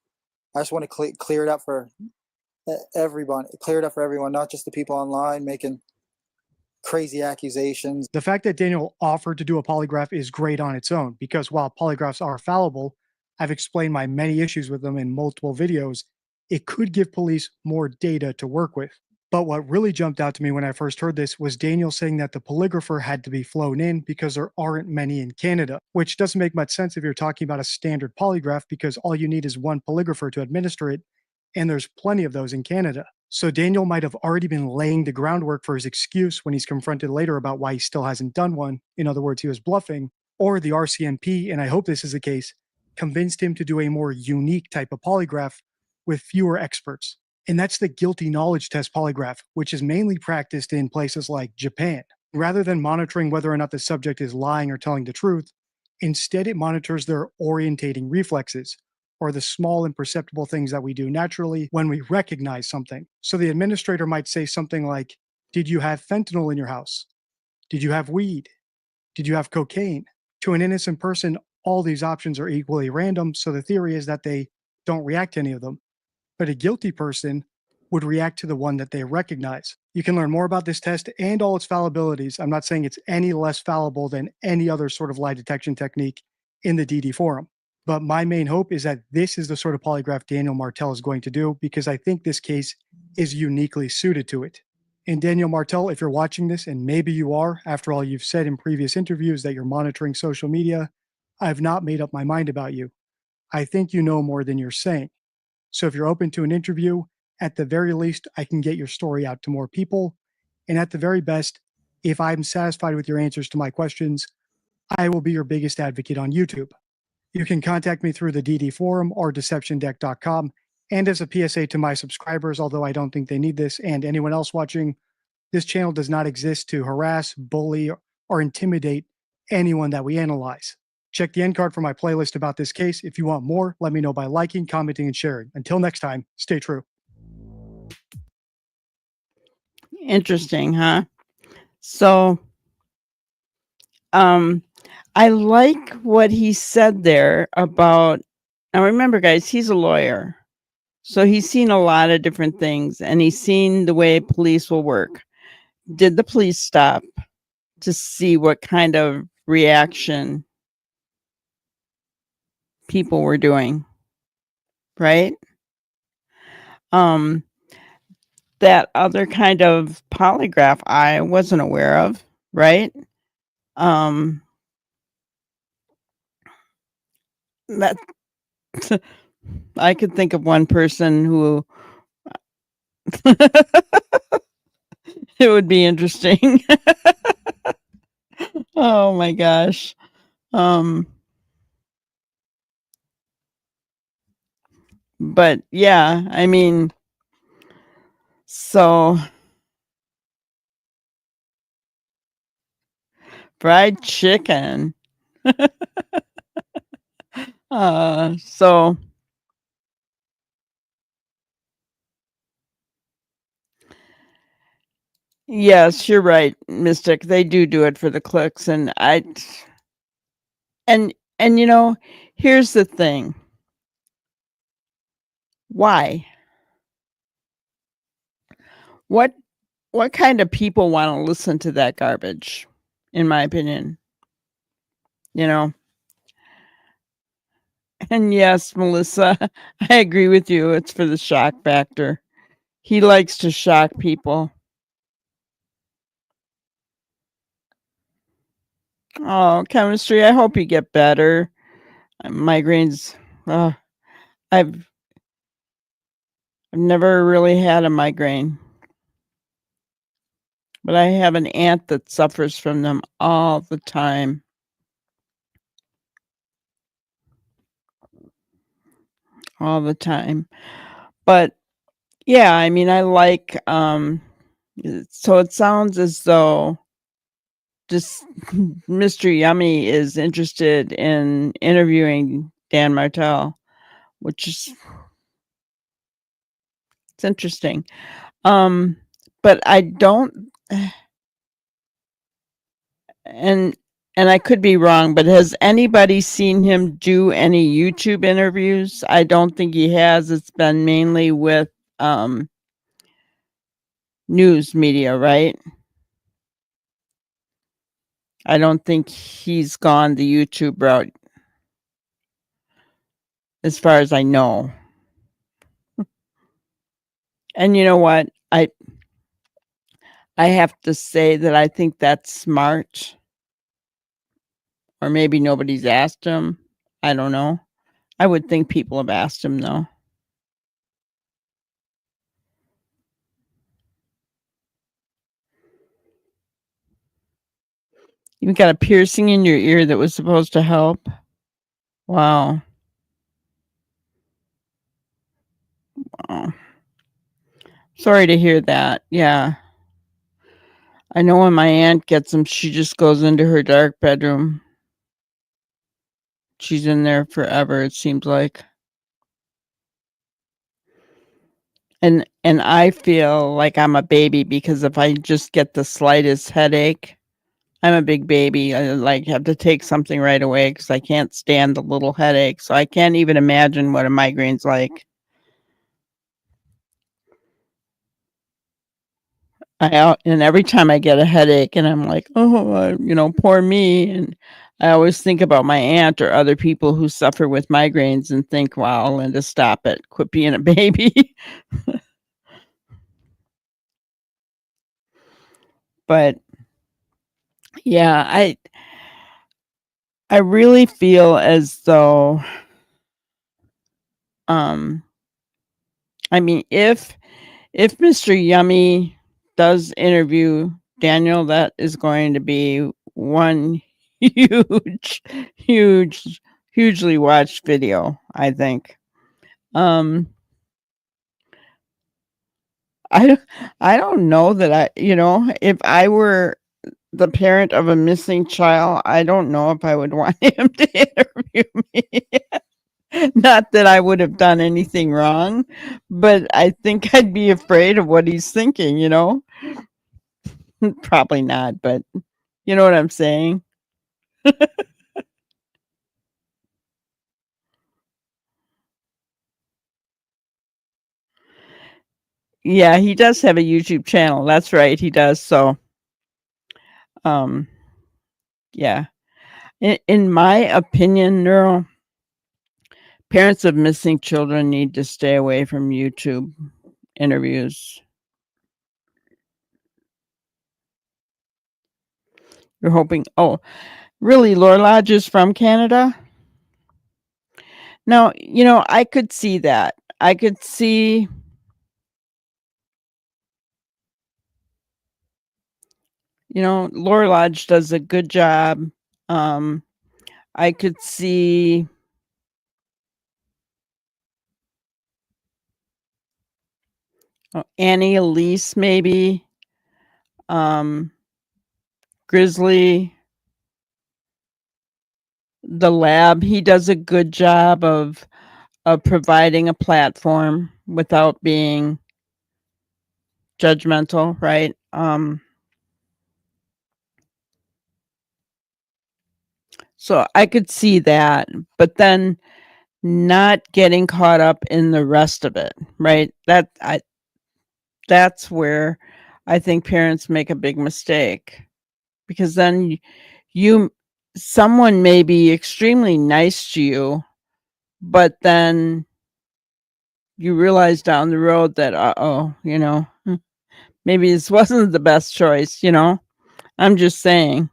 I just want to clear it up for everyone. Clear it up for everyone, not just the people online making crazy accusations. The fact that Daniel offered to do a polygraph is great on its own, because while polygraphs are fallible, I've explained my many issues with them in multiple videos. It could give police more data to work with. But what really jumped out to me when I first heard this was Daniel saying that the polygrapher had to be flown in because there aren't many in Canada, which doesn't make much sense if you're talking about a standard polygraph, because all you need is one polygrapher to administer it, and there's plenty of those in Canada. So Daniel might have already been laying the groundwork for his excuse when he's confronted later about why he still hasn't done one. In other words, he was bluffing, or the RCMP, and I hope this is the case, convinced him to do a more unique type of polygraph with fewer experts. And that's the guilty knowledge test polygraph, which is mainly practiced in places like Japan. Rather than monitoring whether or not the subject is lying or telling the truth, instead it monitors their orientating reflexes, or the small imperceptible things that we do naturally when we recognize something. So the administrator might say something like, "Did you have fentanyl in your house? Did you have weed? Did you have cocaine?" To an innocent person, all these options are equally random, so the theory is that they don't react to any of them. But a guilty person would react to the one that they recognize. You can learn more about this test and all its fallibilities. I'm not saying it's any less fallible than any other sort of lie detection technique in the DD forum. But my main hope is that this is the sort of polygraph Daniel Martel is going to do, because I think this case is uniquely suited to it. And Daniel Martel, if you're watching this, and maybe you are, after all you've said in previous interviews that you're monitoring social media, I've not made up my mind about you. I think you know more than you're saying. So if you're open to an interview, at the very least, I can get your story out to more people. And at the very best, if I'm satisfied with your answers to my questions, I will be your biggest advocate on YouTube. You can contact me through the DD forum or deceptiondeck.com. And as a PSA to my subscribers, although I don't think they need this, and anyone else watching, this channel does not exist to harass, bully, or intimidate anyone that we analyze. Check the end card for my playlist about this case. If you want more, let me know by liking, commenting, and sharing. Until next time, stay true. Interesting, huh? So, I like what he said there about, now remember guys, he's a lawyer. So he's seen a lot of different things, and he's seen the way police will work. Did the police stop to see what kind of reaction people were doing? Right? That other kind of polygraph I wasn't aware of, right? That I could think of one person who it would be interesting. Oh my gosh. But yeah, I mean, so fried chicken. So Yes, you're right, Mystic. They do it for the clicks, and and you know, here's the thing. Why? What kind of people want to listen to that garbage? In my opinion, you know. And yes, Melissa, I agree with you. It's for the shock factor. He likes to shock people. Oh, chemistry. I hope you get better. Migraines. Uh, I've never really had a migraine, but I have an aunt that suffers from them all the time. All the time. But yeah, I mean, I like, so it sounds as though just Mr. Yummy is interested in interviewing Dan Martell, which is, it's interesting. But I don't, and I could be wrong, but has anybody seen him do any YouTube interviews? I don't think he has. It's been mainly with news media, right? I don't think he's gone the YouTube route, as far as I know. And you know what? I have to say that I think that's smart. Or maybe nobody's asked him. I don't know. I would think people have asked him though. You got a piercing in your ear that was supposed to help. Wow. Wow. Sorry to hear that. Yeah. I know when my aunt gets them, she just goes into her dark bedroom. She's in there forever, it seems like. And I feel like I'm a baby because if I just get the slightest headache, I'm a big baby. I like have to take something right away because I can't stand the little headache. So I can't even imagine what a migraine's like. And every time I get a headache, and I'm like, oh, poor me. And I always think about my aunt or other people who suffer with migraines and think, wow, Linda, stop it. Quit being a baby. But yeah, I really feel as though, I mean, if Mr. Yummy does interview Daniel, that is going to be one hugely watched video, I think. I don't know that if I were the parent of a missing child, I don't know if I would want him to interview me. Not that I would have done anything wrong, but I think I'd be afraid of what he's thinking, Probably not, but you know what I'm saying? Yeah, he does have a YouTube channel. That's right, he does. So, yeah. In my opinion, Neural, parents of missing children need to stay away from YouTube interviews. You're hoping, oh, really, Laura Lodge is from Canada? No, I could see that. I could see Laura Lodge does a good job. I could see Annie Elise maybe. Grizzly. The Lab, he does a good job of providing a platform without being judgmental, right? So I could see that, but then not getting caught up in the rest of it, right? That's where I think parents make a big mistake, because then you someone may be extremely nice to you, but then you realize down the road that maybe this wasn't the best choice, I'm just saying.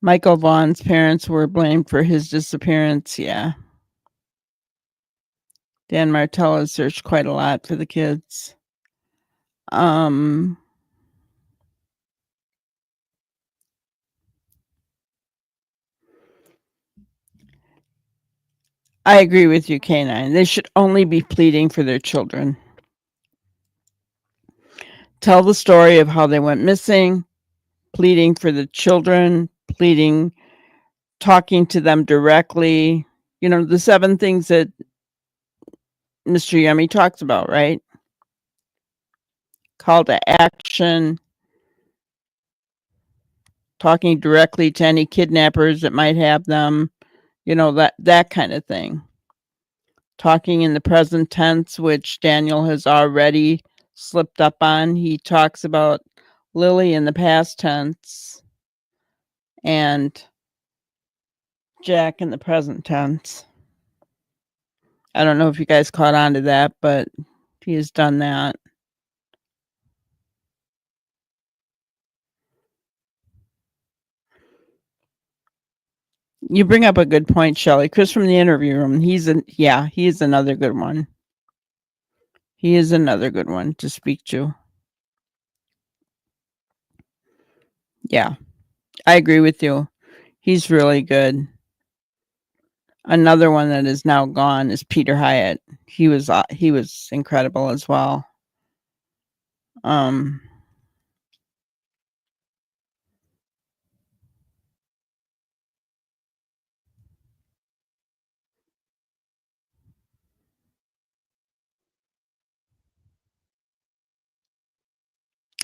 Michael Vaughn's parents were blamed for his disappearance. Yeah. Dan Martella searched quite a lot for the kids. I agree with you, K9. They should only be pleading for their children. Tell the story of how they went missing, pleading for the children, talking to them directly. The 7 things that Mr. Yummy talks about, right? Call to action, talking directly to any kidnappers that might have them, that kind of thing. Talking in the present tense, which Daniel has already slipped up on. He talks about Lily in the past tense and Jack in the present tense. I don't know if you guys caught on to that, but he has done that. You bring up a good point, Shelley. Chris from the interview room. He is another good one. He is another good one to speak to. Yeah, I agree with you. He's really good. Another one that is now gone is Peter Hyatt. He was incredible as well.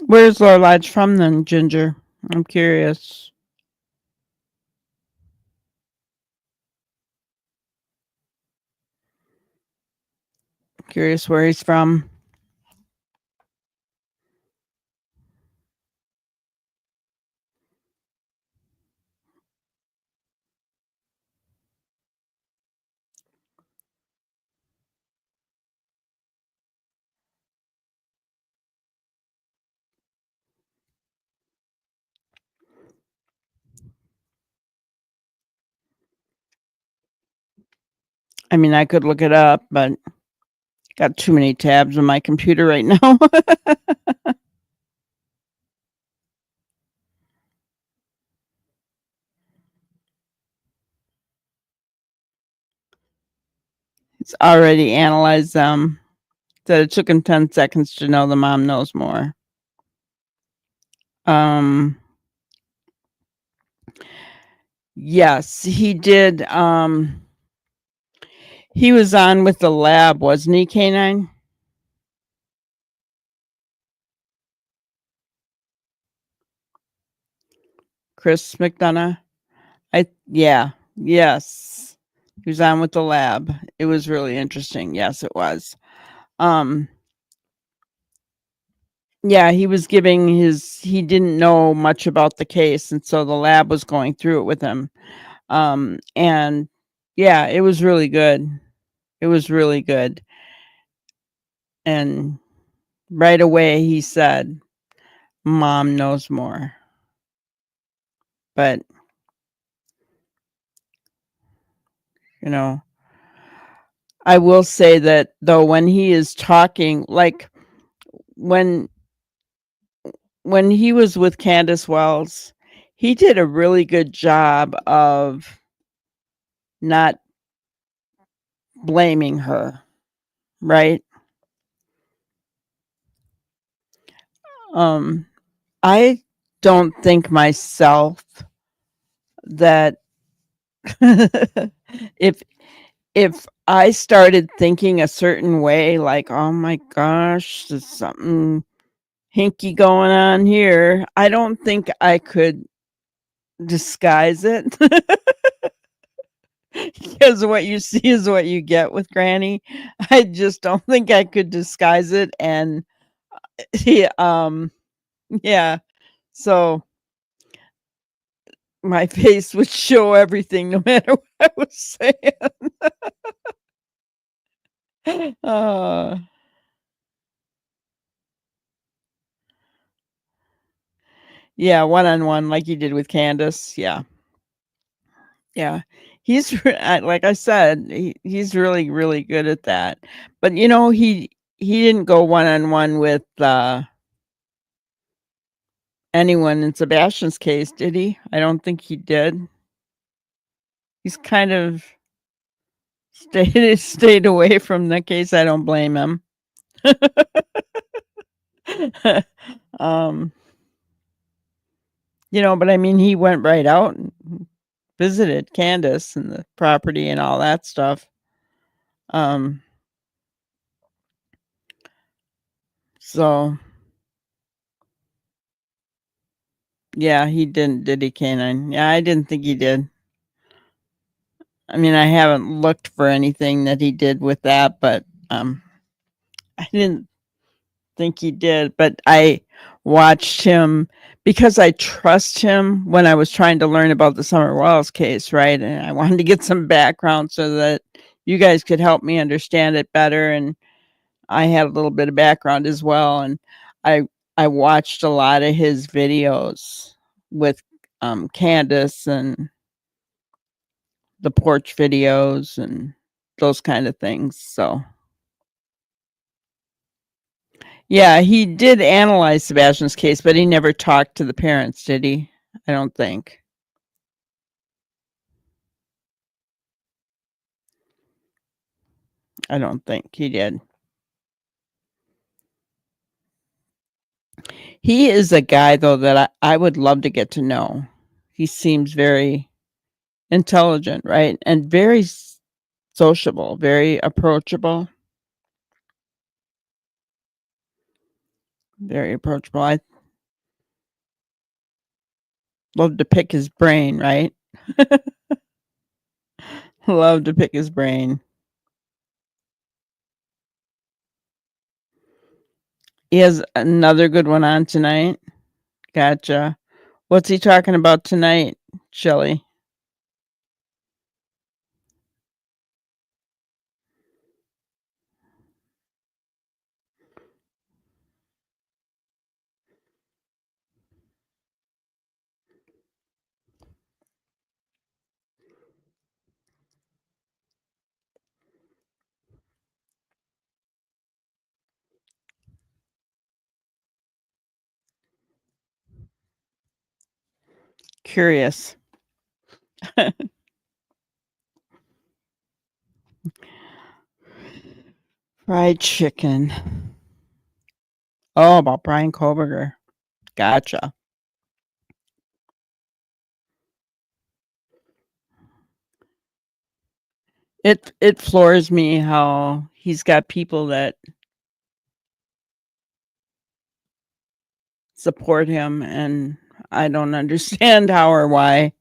Where's Laura Lodge from then, Ginger? I'm curious. Curious where he's from. I mean, I could look it up, but got too many tabs on my computer right now. It's already analyzed them. Said it took him 10 seconds to know the mom knows more. Yes, he did. He was on with the lab, wasn't he, K9? Chris McDonough? Yes. He was on with the lab. It was really interesting. Yes, it was. Yeah, he was giving he didn't know much about the case, and so the lab was going through it with him. And yeah, it was really good. It was really good. And right away he said, Mom knows more. But, I will say that though, when he is talking, like when he was with Candace Wells, he did a really good job of not blaming her, right? I don't think myself that if I started thinking a certain way, like, oh my gosh, there's something hinky going on here. I don't think I could disguise it. Because what you see is what you get with Granny. I just don't think I could disguise it, and yeah. So my face would show everything no matter what I was saying. Yeah, one-on-one like you did with Candace. Yeah. Yeah. Like I said, he's really, really good at that. But he didn't go one-on-one with anyone in Sebastian's case, did he? I don't think he did. He's kind of stayed away from the case. I don't blame him. um, but I mean, he went right out and visited Candace and the property and all that stuff. So yeah, he didn't, did he, Canine? Yeah, I didn't think he did. I mean, I haven't looked for anything that he did with that, but I didn't think he did. But I watched him because I trust him when I was trying to learn about the Summer Wells case, right? And I wanted to get some background so that you guys could help me understand it better. And I had a little bit of background as well. And I watched a lot of his videos with Candace and the porch videos and those kind of things. So yeah, he did analyze Sebastian's case, but he never talked to the parents, did he? I don't think. I don't think he did. He is a guy, though, that I would love to get to know. He seems very intelligent, right? And very sociable, very approachable. Very approachable. I love to pick his brain, right? Love to pick his brain. He has another good one on tonight. Gotcha. What's he talking about tonight, Shelley? Curious. Fried chicken. Oh, about Brian Koberger. Gotcha. It floors me how he's got people that support him, and I don't understand how or why.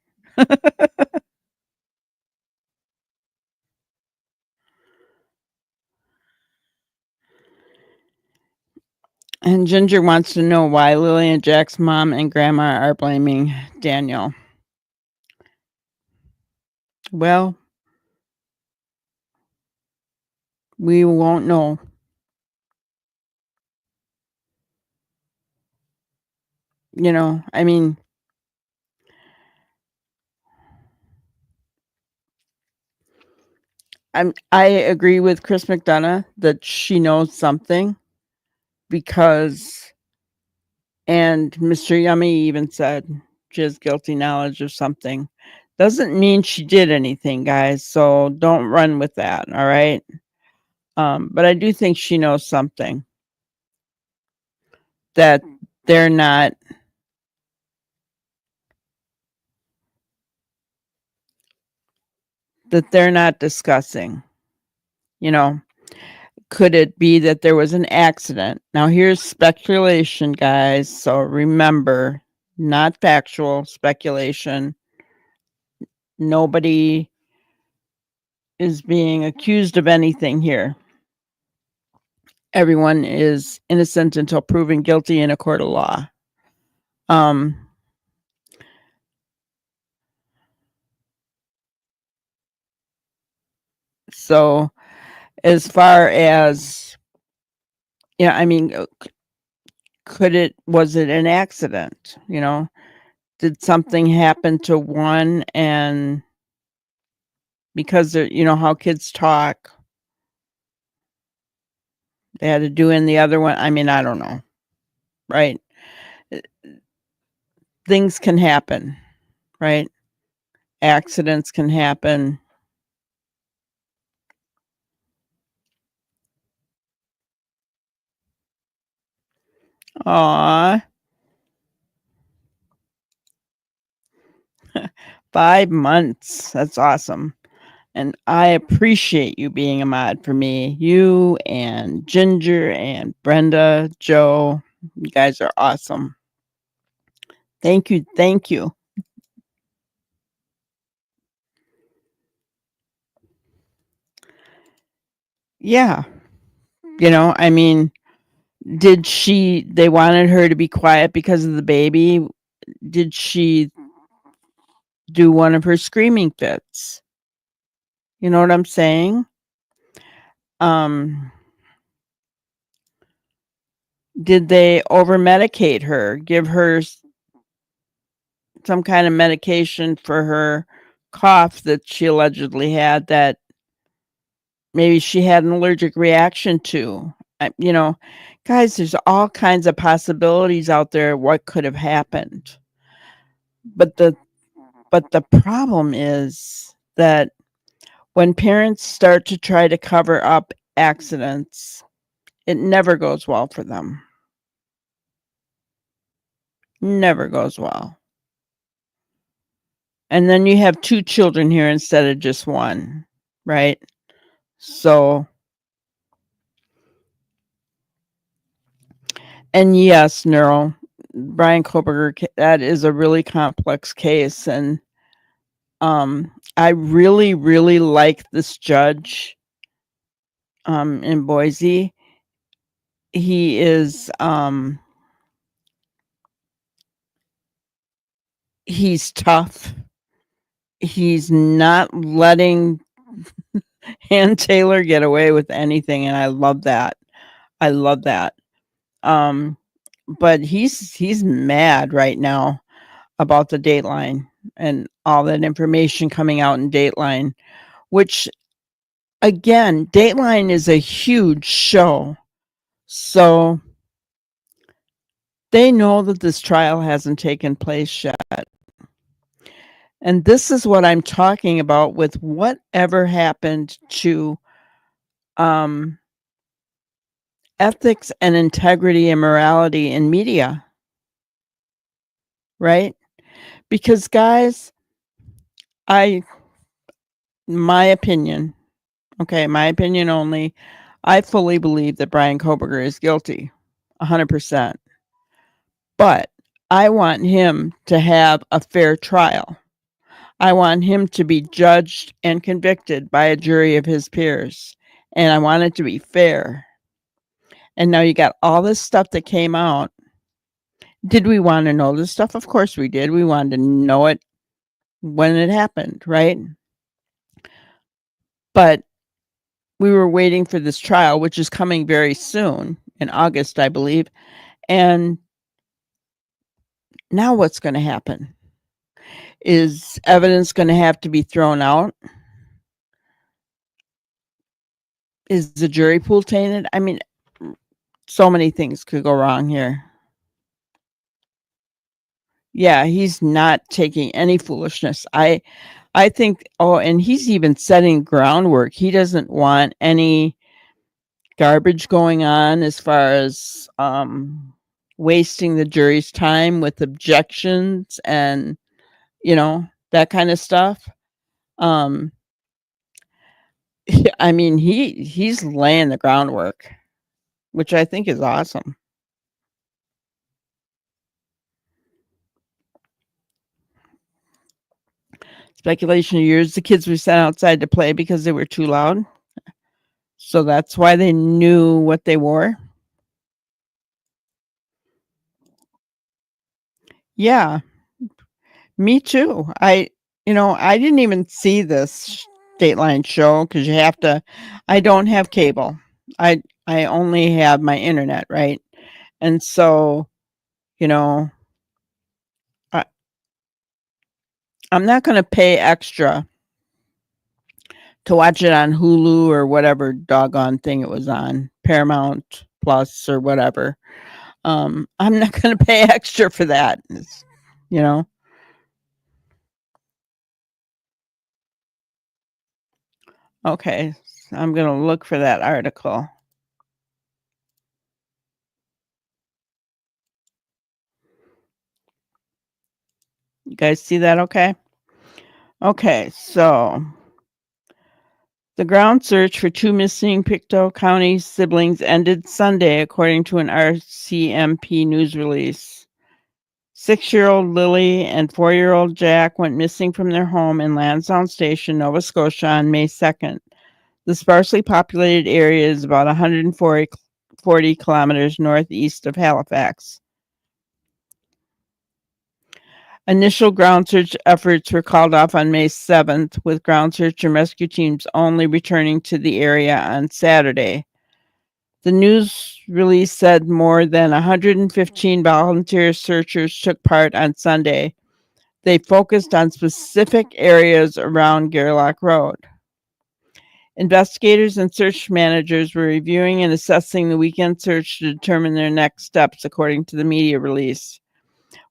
And Ginger wants to know why Lily and Jack's mom and grandma are blaming Daniel. Well, we won't know. I mean, I agree with Chris McDonough that she knows something because, and Mr. Yummy even said she has guilty knowledge of something. Doesn't mean she did anything, guys. So don't run with that. All right. But I do think she knows something that they're not discussing, could it be that there was an accident? Now, here's speculation, guys. So remember, not factual speculation. Nobody is being accused of anything here. Everyone is innocent until proven guilty in a court of law. So as far as, yeah, I mean, was it an accident? You know, did something happen to one, and because you know how kids talk, they had to do in the other one? I mean, I don't know, right? Things can happen, right? Accidents can happen. Aw. 5 months. That's awesome. And I appreciate you being a mod for me. You and Ginger and Brenda, Joe, you guys are awesome. Thank you. Thank you. Yeah. You know, I mean, they wanted her to be quiet because of the baby. Did she do one of her screaming fits? You know what I'm saying? Did they over medicate her, give her some kind of medication for her cough that she allegedly had that maybe she had an allergic reaction to? You know, guys, there's all kinds of possibilities out there what could have happened. But the problem is that when parents start to try to cover up accidents, it never goes well for them. Never goes well. And then you have 2 children here instead of just 1, right? So, and yes, Neuro, Brian Koberger, that is a really complex case. And I really, really like this judge in Boise. He is, he's tough. He's not letting Ann Taylor get away with anything, and I love that. I love that. But he's mad right now about the Dateline and all that information coming out in Dateline, which again, Dateline is a huge show. So they know that this trial hasn't taken place yet. And this is what I'm talking about with whatever happened to ethics and integrity and morality in media. Right? Because guys, my opinion, okay, my opinion only, I fully believe that Brian Koberger is guilty, 100%. But I want him to have a fair trial. I want him to be judged and convicted by a jury of his peers. And I want it to be fair. And now you got all this stuff that came out. Did we want to know this stuff? Of course we did. We wanted to know it when it happened, right? But we were waiting for this trial, which is coming very soon in August, I believe. And now what's going to happen? Is evidence going to have to be thrown out? Is the jury pool tainted? I mean, so many things could go wrong here. Yeah, he's not taking any foolishness. I think, and he's even setting groundwork. He doesn't want any garbage going on as far as wasting the jury's time with objections and, you know, that kind of stuff. I mean, he's laying the groundwork, which I think is awesome. Speculation years the kids were sent outside to play because they were too loud. So that's why they knew what they wore. Yeah, me too. I didn't even see this Dateline show because you have to. I don't have cable. I only have my internet, right? And so, you know, I, I'm not going to pay extra to watch it on Hulu or whatever doggone thing it was on, Paramount Plus or whatever. I'm not going to pay extra for that. You know. Okay, so I'm going to look for that article. You guys see that okay? Okay, so the ground search for 2 missing Pictou County siblings ended Sunday, according to an RCMP news release. 6-year-old Lily and 4-year-old Jack went missing from their home in Lansdowne Station, Nova Scotia on May 2nd. The sparsely populated area is about 140 kilometers northeast of Halifax. Initial ground search efforts were called off on May 7th, with ground search and rescue teams only returning to the area on Saturday. The news release said more than 115 volunteer searchers took part on Sunday. They focused on specific areas around Gerlach Road. Investigators and search managers were reviewing and assessing the weekend search to determine their next steps, according to the media release.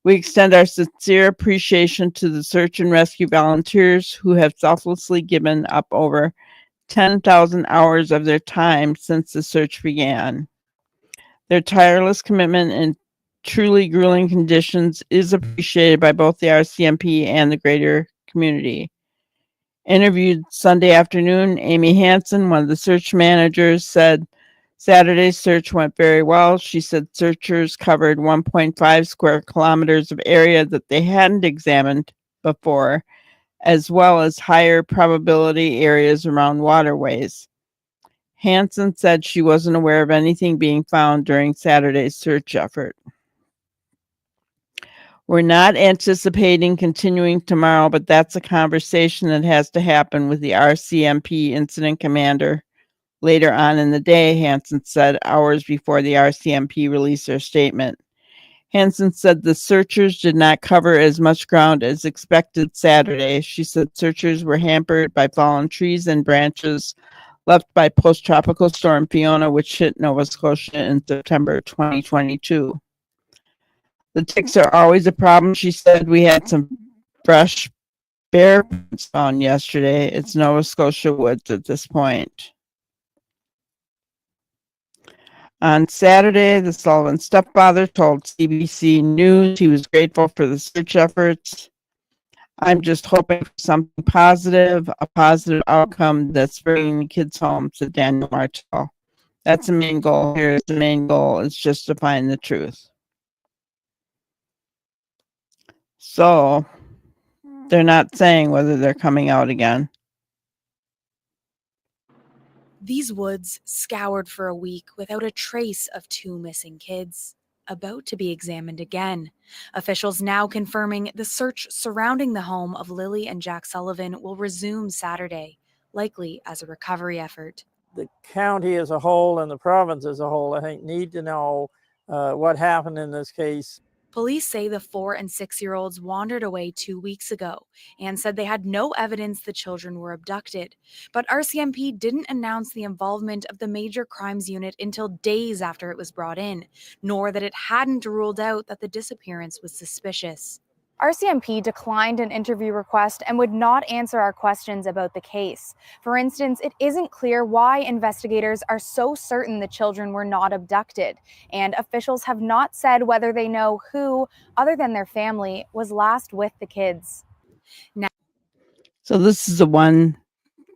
We extend our sincere appreciation to the search and rescue volunteers who have selflessly given up over 10,000 hours of their time since the search began. Their tireless commitment in truly grueling conditions is appreciated by both the RCMP and the greater community. Interviewed Sunday afternoon, Amy Hansen, one of the search managers, said Saturday's search went very well. She said searchers covered 1.5 square kilometers of area that they hadn't examined before, as well as higher probability areas around waterways. Hansen said she wasn't aware of anything being found during Saturday's search effort. We're not anticipating continuing tomorrow, but that's a conversation that has to happen with the RCMP incident commander later on in the day, Hansen said hours before the RCMP released their statement. Hansen said the searchers did not cover as much ground as expected Saturday. She said searchers were hampered by fallen trees and branches left by post-tropical storm Fiona, which hit Nova Scotia in September 2022. The ticks are always a problem, she said. We had some fresh bear prints found yesterday. It's Nova Scotia woods at this point. On Saturday, the Sullivan stepfather told CBC News he was grateful for the search efforts. I'm just hoping for something positive, a positive outcome that's bringing the kids home, said Daniel Martell. That's the main goal here. The main goal is just to find the truth. So they're not saying whether they're coming out again. These woods, scoured for a week without a trace of 2 missing kids, about to be examined again. Officials now confirming the search surrounding the home of Lily and Jack Sullivan will resume Saturday, likely as a recovery effort. The county as a whole and the province as a whole, I think, need to know what happened in this case. Police say the 4- and 6-year-olds wandered away 2 weeks ago and said they had no evidence the children were abducted. But RCMP didn't announce the involvement of the Major Crimes Unit until days after it was brought in, nor that it hadn't ruled out that the disappearance was suspicious. RCMP declined an interview request and would not answer our questions about the case. For instance, it isn't clear why investigators are so certain the children were not abducted, and officials have not said whether they know who, other than their family, was last with the kids. So this is the one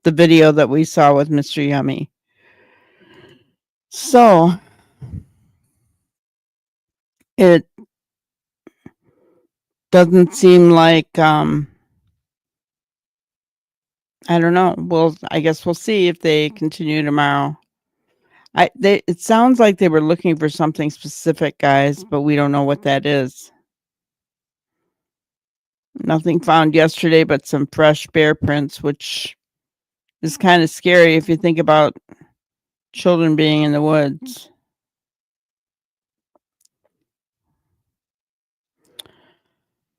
the video that we saw with Mr. Yummy. So it doesn't seem like I don't know. Well, I guess we'll see if they continue tomorrow. It sounds like they were looking for something specific, guys, but we don't know what that is. Nothing found yesterday but some fresh bear prints, which is kind of scary if you think about children being in the woods.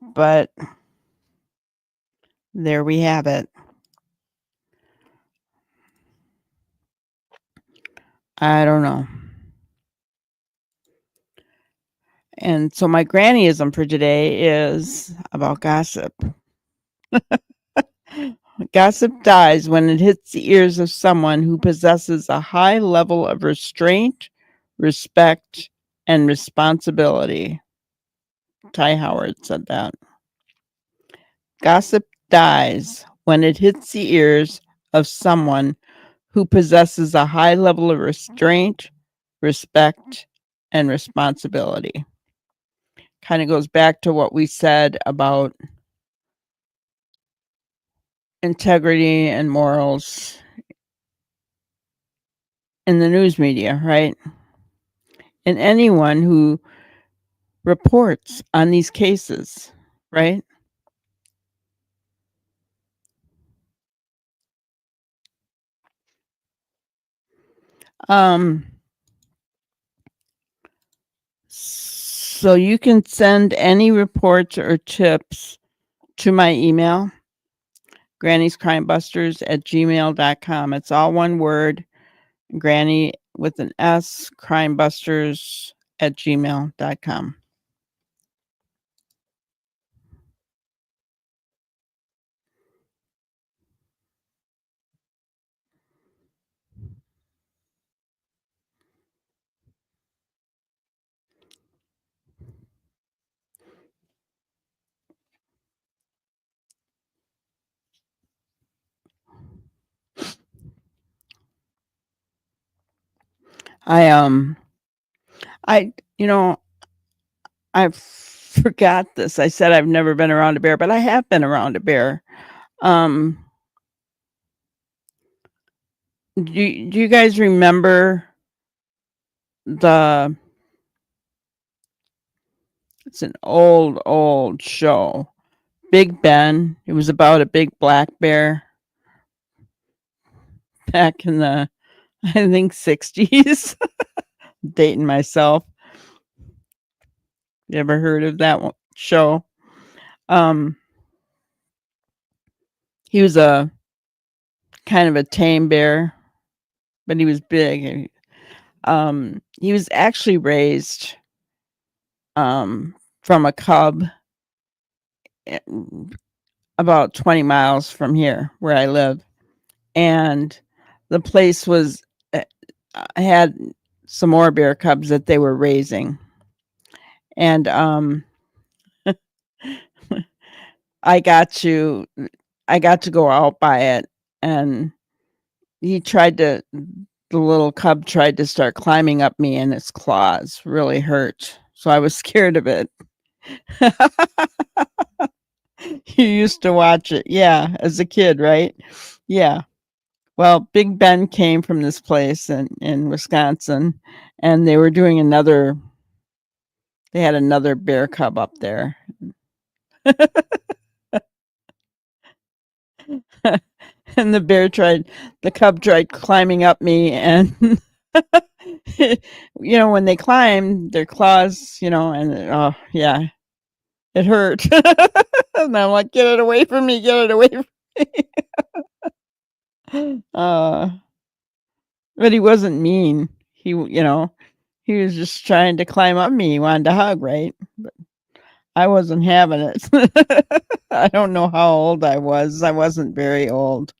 But there we have it. I don't know. And so my grannyism for today is about gossip. Gossip dies when it hits the ears of someone who possesses a high level of restraint, respect, and responsibility. Ty Howard said that. Gossip dies when it hits the ears of someone who possesses a high level of restraint, respect, and responsibility. Kind of goes back to what we said about integrity and morals in the news media, right? And anyone who reports on these cases, right? So you can send any reports or tips to my email, granny'scrimebusters@gmail.com. It's all one word, granny with an S, crimebusters@gmail.com. I forgot this. I said I've never been around a bear, but I have been around a bear. Do you guys remember it's an old show, Big Ben? It was about a big black bear back in the, I think, 60s. Dating myself. You ever heard of that show? He was a kind of a tame bear, but he was big. He was actually raised from a cub about 20 miles from here where I live. And the place was had some more bear cubs that they were raising. And I got to go out by it, and the little cub tried to start climbing up me, and its claws really hurt. So I was scared of it. You used to watch it, yeah, as a kid, right? Yeah. Well, Big Ben came from this place in Wisconsin, and they were doing they had another bear cub up there. And the cub tried climbing up me, and when they climb, their claws, and oh yeah, it hurt. And I'm like, get it away from me, get it away from me. But he wasn't mean. He was just trying to climb up me. He wanted to hug, right? But I wasn't having it. I don't know how old I was. I wasn't very old.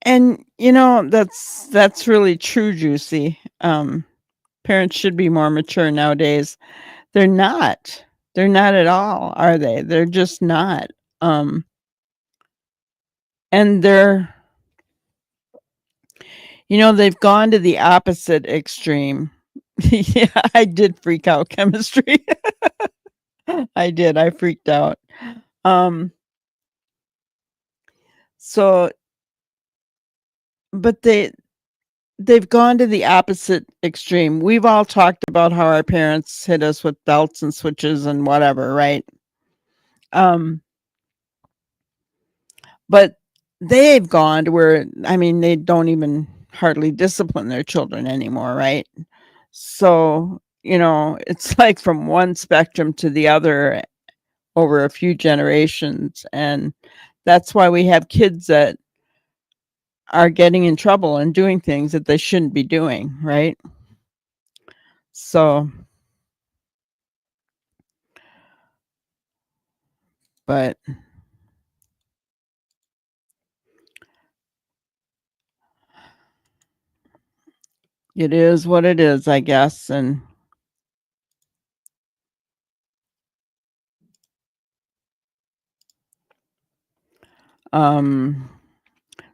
And that's really true, Juicy. Parents should be more mature nowadays. They're not. They're not at all, are they? They're just not. And they're, they've gone to the opposite extreme. Yeah, I did freak out chemistry. I did. I freaked out. So, but they've gone to the opposite extreme. We've all talked about how our parents hit us with belts and switches and whatever, right? But they've gone to where, they don't even hardly discipline their children anymore, right? So, it's like from one spectrum to the other over a few generations. And that's why we have kids that are getting in trouble and doing things that they shouldn't be doing, right? So, but it is what it is, I guess. And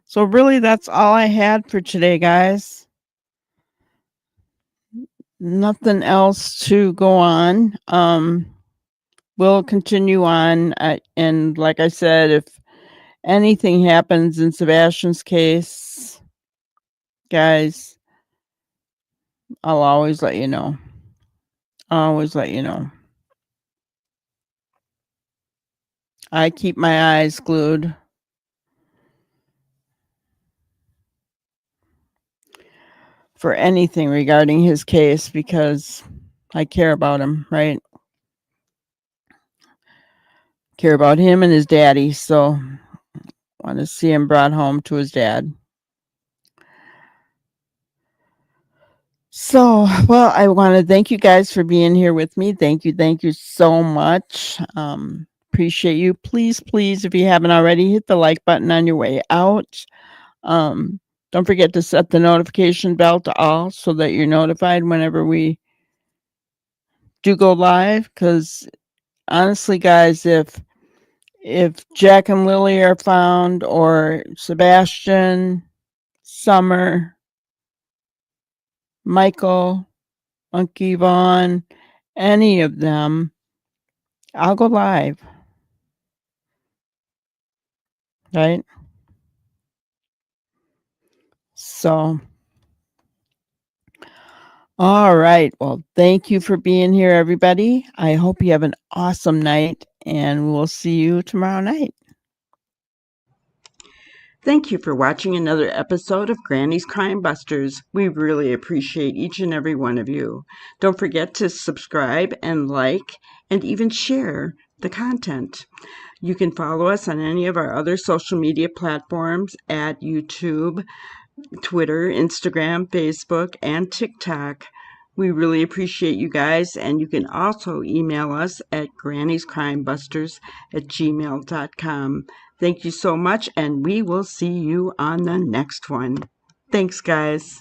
so really that's all I had for today, guys. Nothing else to go on. We'll continue on, and like I said, if anything happens in Sebastian's case, guys, I'll always let you know. Always let you know. I keep my eyes glued. For anything regarding his case because I care about him, right? Care about him and his daddy, so want to see him brought home to his dad. So, well, I want to thank you guys for being here with me. Thank you so much. Appreciate you. Please, if you haven't already, hit the like button on your way out. Don't forget to set the notification bell to all so that you're notified whenever we do go live. Because honestly, guys, if Jack and Lily are found, or Sebastian, Summer, Michael, Monkey Vaughn, any of them, I'll go live. Right? So, all right. Well, thank you for being here, everybody. I hope you have an awesome night, and we'll see you tomorrow night. Thank you for watching another episode of Granny's Crime Busters. We really appreciate each and every one of you. Don't forget to subscribe and like and even share the content. You can follow us on any of our other social media platforms at YouTube, Twitter, Instagram, Facebook, and TikTok. We really appreciate you guys, and you can also email us at granniescrimebusters@gmail.com. Thank you so much, and we will see you on the next one. Thanks, guys.